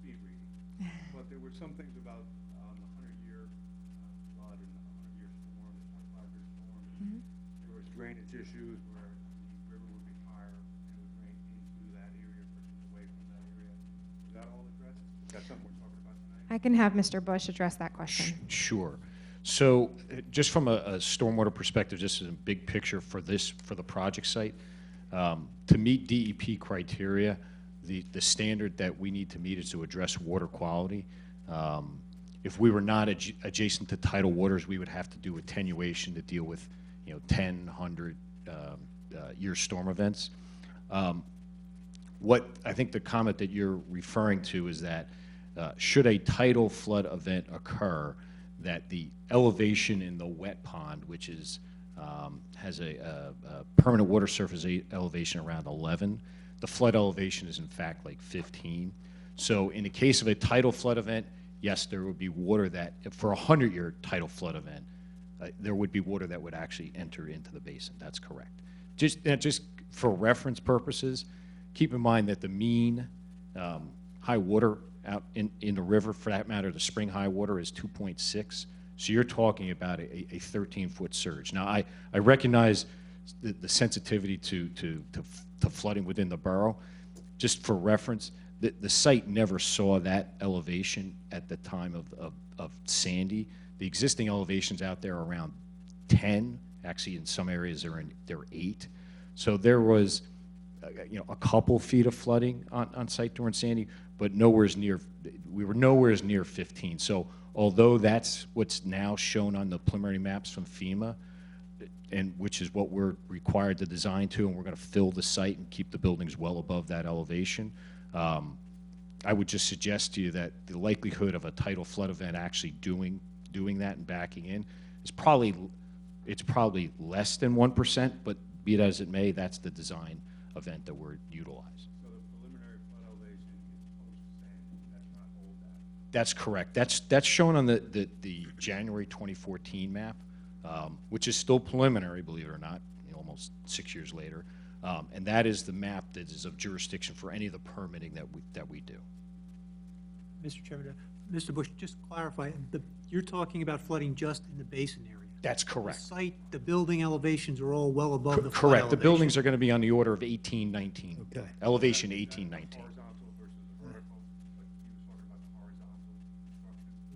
speed reading. But there were some things about the 100-year flood and the 100-year storm, the 25-year storm. There was drainage issues where the river would be higher and it would drain into that area versus away from that area. Was that all addressed? Is that something we're talking about tonight? I can have Mr. Bush address that question. Sure. So just from a stormwater perspective, just as a big picture for the project site, to meet DEP criteria, the standard that we need to meet is to address water quality. If we were not adjacent to tidal waters, we would have to do attenuation to deal with, 10, 100 year storm events. What I think the comment that you're referring to is that should a tidal flood event occur, that the elevation in the wet pond, which is has a permanent water surface elevation around 11. The flood elevation is in fact like 15. So in the case of a tidal flood event, yes, there would be water that, for a 100-year tidal flood event, there would be water that would actually enter into the basin. That's correct. Just for reference purposes, keep in mind that the mean high water out in the river, for that matter, the spring high water is 2.6. So you're talking about a 13-foot surge. Now, I recognize the sensitivity to flooding within the borough. Just for reference, the site never saw that elevation at the time of Sandy. The existing elevations out there are around 10. Actually, in some areas, they're 8. So there was, a couple feet of flooding on site during Sandy, but we were nowhere near 15. So although that's what's now shown on the preliminary maps from FEMA, and which is what we're required to design to, and we're going to fill the site and keep the buildings well above that elevation, I would just suggest to you that the likelihood of a tidal flood event actually doing that and backing in is probably less than 1%, but be it as it may, that's the design event that we're utilizing. So the preliminary flood elevation is post-Sandy, that's not old data? That's correct. That's shown on the January 2014 map, which is still preliminary, believe it or not, 6 years later. And that is the map that is of jurisdiction for any of the permitting that we do. Mr. Chairman, Mr. Bush, just clarify, you're talking about flooding just in the basin area? That's correct. The site, the building elevations are all well above the flood Correct. The elevation? buildings are going to be on the order of 18, 19. Okay. Elevation 18, 19.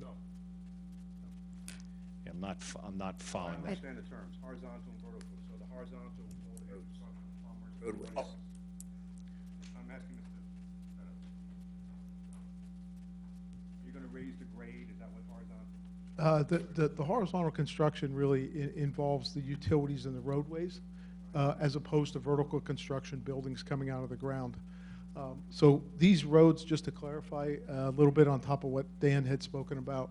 No. Yeah, I'm not following I that. understand the terms, horizontal and vertical, so the horizontal roadways. I'm asking Mr. You're gonna raise the grade, is that what horizontal? The horizontal construction really involves the utilities and the roadways, as opposed to vertical construction, buildings coming out of the ground. So these roads, just to clarify a little bit on top of what Dan had spoken about,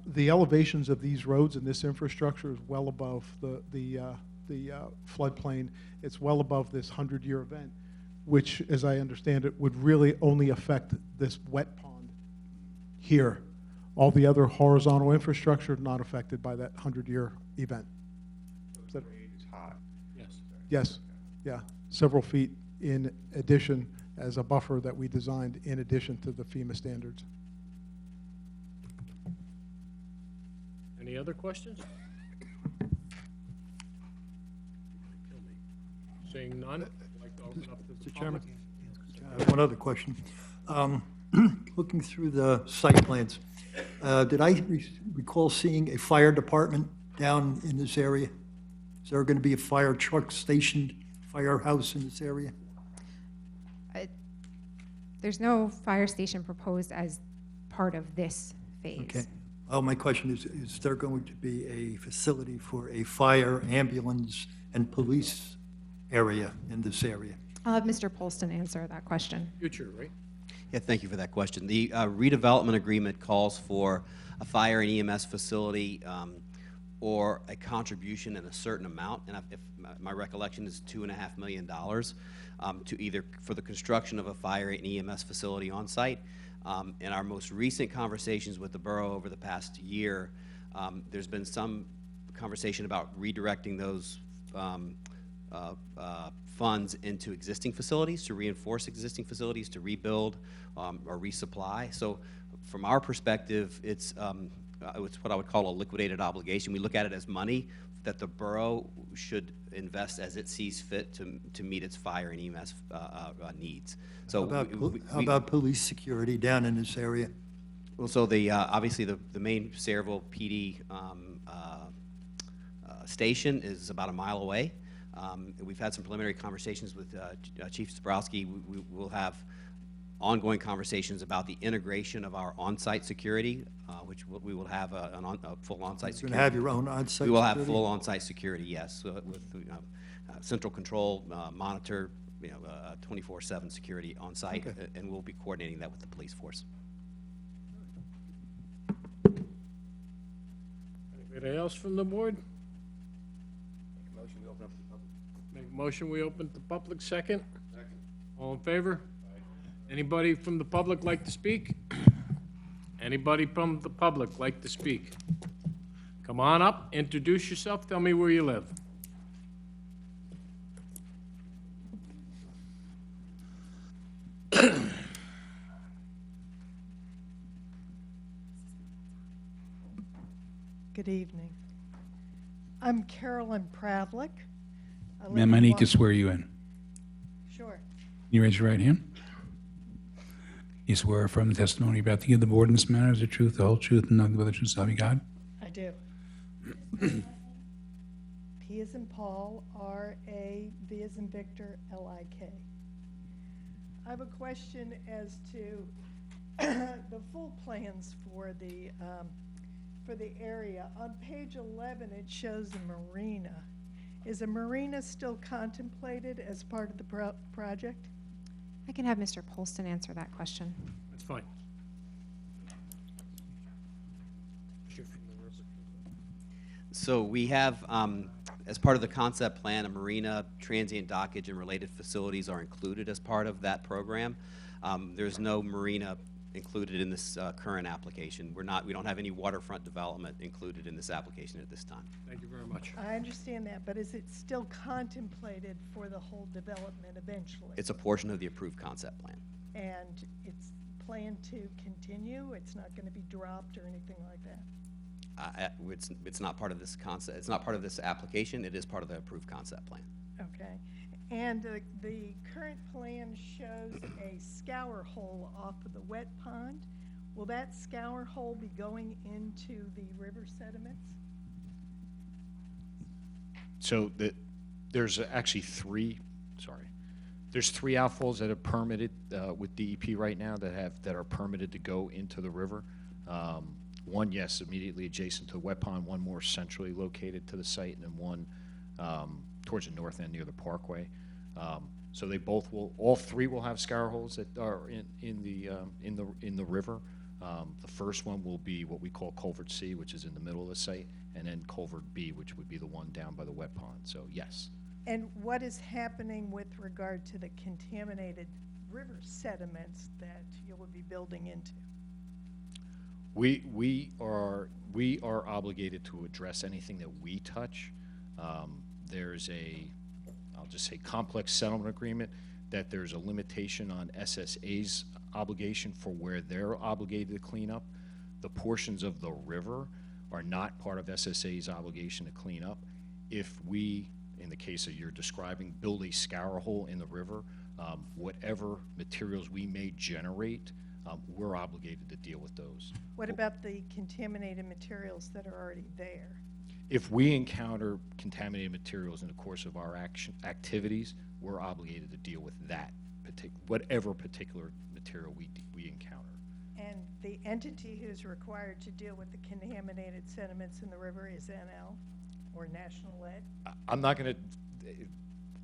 the elevations of these roads and this infrastructure is well above the floodplain. It's well above this 100-year event, which, as I understand it, would really only affect this wet pond here. All the other horizontal infrastructure not affected by that 100-year event. So the grade is high. Yes. Yes, yeah, several feet in addition as a buffer that we designed in addition to the FEMA standards. Any other questions? Seeing none, I'd like to open up to the Mr. Chairman? public. I have one other question. Looking through the site plans, did I recall seeing a fire department down in this area? Is there going to be a fire truck stationed, firehouse in this area? There's no fire station proposed as part of this phase. Okay. Well, my question is there going to be a facility for a fire, ambulance, and police area in this area? I'll have Mr. Polston answer that question. Future, right? Yeah, thank you for that question. The redevelopment agreement calls for a fire and EMS facility or a contribution in a certain amount, and if my recollection is $2.5 million to either for the construction of a fire and EMS facility on site. In our most recent conversations with the borough over the past year, there's been some conversation about redirecting those funds into existing facilities to reinforce existing facilities, to rebuild or resupply. So from our perspective, it's what I would call a liquidated obligation. We look at it as money that the borough should invest as it sees fit to meet its fire and EMS needs. So How about police security down in this area? Well, so the obviously the main Sayreville PD station is about a mile away. We've had some preliminary conversations with Chief Zabrowski. We will have ongoing conversations about the integration of our on-site security, which we will have a full on-site security. You're going to have your own on-site We will have security? full on-site security, yes, with central control, monitor, 24/7 security on-site, Okay. and we'll be coordinating that with the police force. Anybody else from the board? Motion, we open up to the public. Make a motion, we open to public, second? Second. All in favor? Anybody from the public like to speak? Anybody from the public like to speak? Come on up, introduce yourself, tell me where you live. Good evening. I'm Carolyn Pravlik. live Ma'am, I in need to Wa- swear you in. Sure. Can you raise your right hand? You swear affirm the testimony you're about to give the board in this matter is the truth, the whole truth, and nothing but the truth, so help you God? I do. P as in Paul, R-A, V as in Victor, L-I-K. I have a question as to the full plans for the area. On page 11, it shows a marina. Is a marina still contemplated as part of the project? I can have Mr. Polston answer that question. That's fine. So we have, as part of the concept plan, a marina, transient dockage, and related facilities are included as part of that program. There's no marina included in this current application. We don't have any waterfront development included in this application at this time. Thank you very much. I understand that, but is it still contemplated for the whole development eventually? It's a portion of the approved concept plan. And it's planned to continue? It's not going to be dropped or anything like that? It's not part of this concept. It's not part of this application. It is part of the approved concept plan. Okay. And the current plan shows a scour hole off of the wet pond. Will that scour hole be going into the river sediments? So there's actually there's three outfalls that are permitted with DEP right now that are permitted to go into the river. One, yes, immediately adjacent to the wet pond, one more centrally located to the site, and then one towards the north end near the parkway. So they all three will have scour holes that are in the river. The first one will be what we call Culvert C, which is in the middle of the site, and then Culvert B, which would be the one down by the wet pond. So yes. And what is happening with regard to the contaminated river sediments that you will be building into? We are obligated to address anything that we touch. There's I'll just say complex settlement agreement that there's a limitation on SSA's obligation for where they're obligated to clean up. The portions of the river are not part of SSA's obligation to clean up. If we, in the case that you're describing, build a scour hole in the river, whatever materials we may generate, we're obligated to deal with those. What about the contaminated materials that are already there? If we encounter contaminated materials in the course of our activities, we're obligated to deal with that, whatever particular material we encounter. And the entity who's required to deal with the contaminated sediments in the river is NL or National Lead? I'm not going to,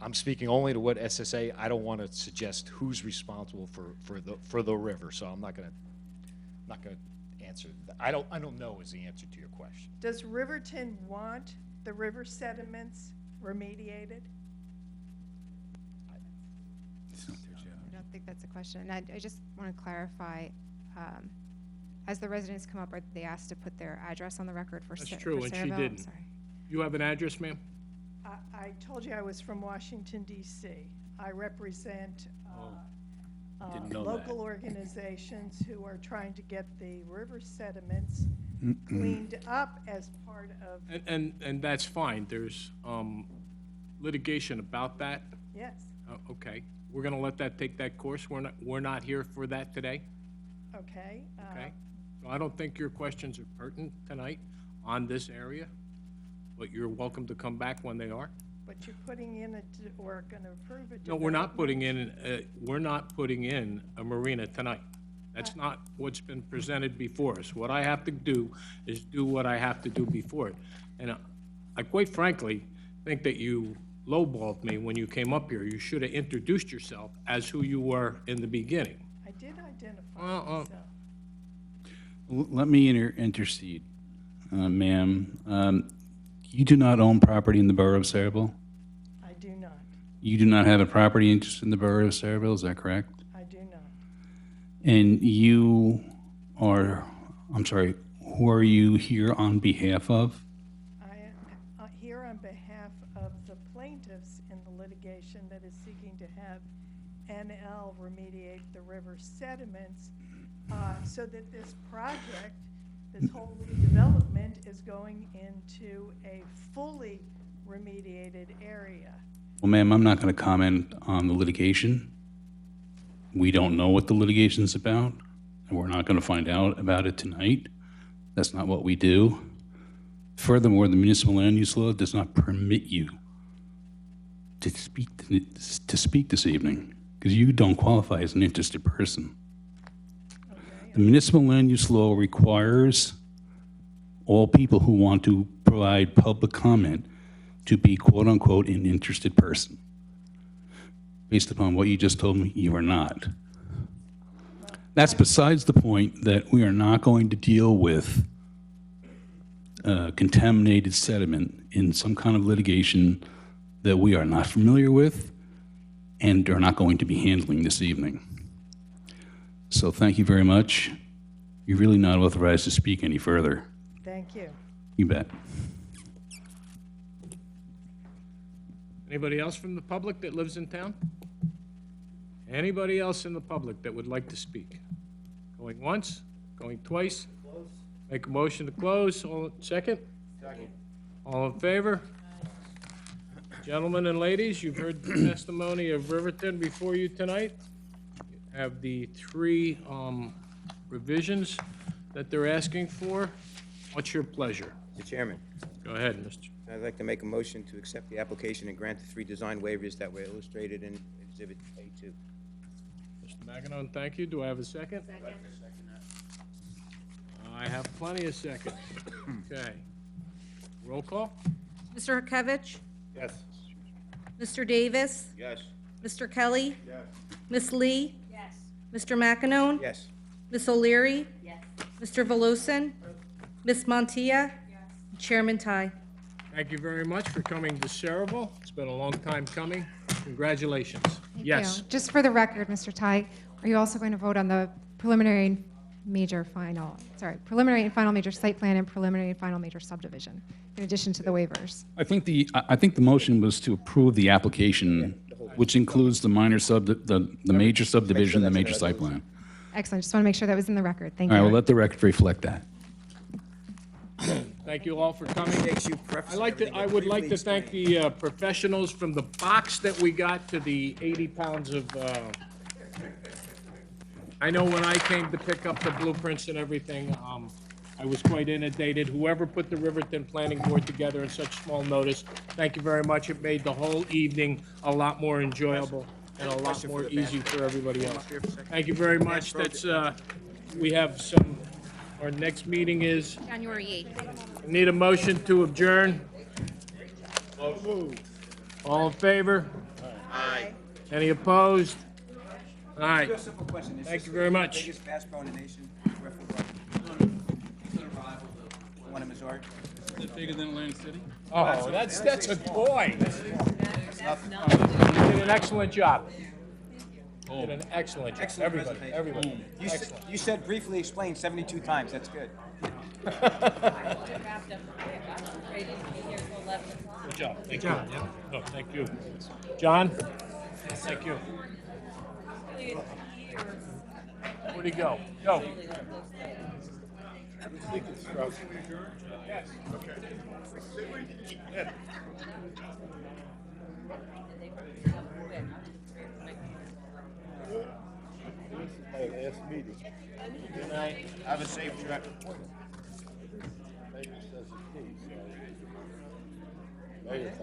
I'm speaking only to what SSA, I don't want to suggest who's responsible for the river, so I'm not going to answer. I don't know is the answer to your question. Does Riverton want the river sediments remediated? I don't think that's a question. And I just want to clarify, as the residents come up, are they asked to put their address on the record for That's for true, and she Saraville? didn't. Sorry. You have an address, ma'am? I told you I was from Washington, D.C. I represent Didn't know local that. organizations who are trying to get the river sediments cleaned up as part of, And that's fine. There's litigation about that. yes. Okay. We're going to let that take that course. We're not here for that today. Okay. Okay. So I don't think your questions are pertinent tonight on this area, but you're welcome to come back when they are. But you're putting in or going to approve it. No, we're not putting in a marina tonight. That's not what's been presented before us. What I have to do is do what I have to do before it. And I quite frankly think that you lowballed me when you came up here. You should have introduced yourself as who you were in the beginning. I did identify myself. Let me intercede, ma'am. You do not own property in the borough of Saraville? I do not. You do not have a property interest in the borough of Saraville, is that correct? I do not. And you are, I'm sorry, who are you here on behalf of? I am here on behalf of the plaintiffs in the litigation that is seeking to have NL remediate the river sediments so that this project, this whole redevelopment, is going into a fully remediated area. Well, ma'am, I'm not going to comment on the litigation. We don't know what the litigation's about, and we're not going to find out about it tonight. That's not what we do. Furthermore, the municipal land use law does not permit you to speak this evening, because you don't qualify as an interested person. The municipal land use law requires all people who want to provide public comment to be quote-unquote an interested person. Based upon what you just told me, you are not. That's besides the point that we are not going to deal with contaminated sediment in some kind of litigation that we are not familiar with and are not going to be handling this evening. So thank you very much. You're really not authorized to speak any further. Thank you. You bet. Anybody else from the public that lives in town? Anybody else in the public that would like to speak? Going once, going twice? Make a motion to close. All, second? Second. All in favor? Gentlemen and ladies, you've heard the testimony of Riverton before you tonight. You have the three revisions that they're asking for. What's your pleasure? Mr. Chairman, Go ahead, Mr. I'd like to make a motion to accept the application and grant the three design waivers that were illustrated in Exhibit A2. Mr. McEnone, thank you. Do I have a second? Second. I have plenty of seconds. Okay. Roll call? Mr. Herkovich? Yes. Mr. Davis? Yes. Mr. Kelly? Yes. Miss Lee? Yes. Mr. McEnone? Yes. Miss O'Leary? Yes. Mr. Volusin? Miss Montilla? Chairman Ty. Thank you very much for coming to Saraville. It's been a long time coming. Congratulations. Thank Yes. you. Just for the record, Mr. Ty, are you also going to vote on the preliminary and preliminary and final major site plan and preliminary and final major subdivision, in addition to the waivers? I think the motion was to approve the application, which includes the major subdivision, the major site plan. Excellent. Just want to make sure that was in the record. Thank All you. right, well, let the record reflect that. Thank you all for coming. Makes you preface everything I with would like to briefly thank the professionals from the box that we got to the 80 pounds of, I know when I came to pick up the blueprints and everything, I was quite inundated. Whoever put the Riverton Planning Board together in such small notice, thank you very much. It made the whole evening a lot more enjoyable and a lot more easy for everybody else. Thank you very much. That's, we have some, our next meeting is, January 8th. need a motion to adjourn. All in favor? Aye. Any opposed? Aye. Real simple question. Is Thank this you very the much. Biggest bass pro in the nation? One in Missouri? Is it bigger than Atlantic City? Oh, that's a toy. You did an excellent job. You did an excellent job. Excellent Everybody, presentation. everybody. You said briefly explained 72 times. That's good. Good job. Thank you. No, thank you. John? Thank you. Where'd he go? Go. Last meeting. Good night. Have a safe trip. Mayor says it's key, so. Mayor,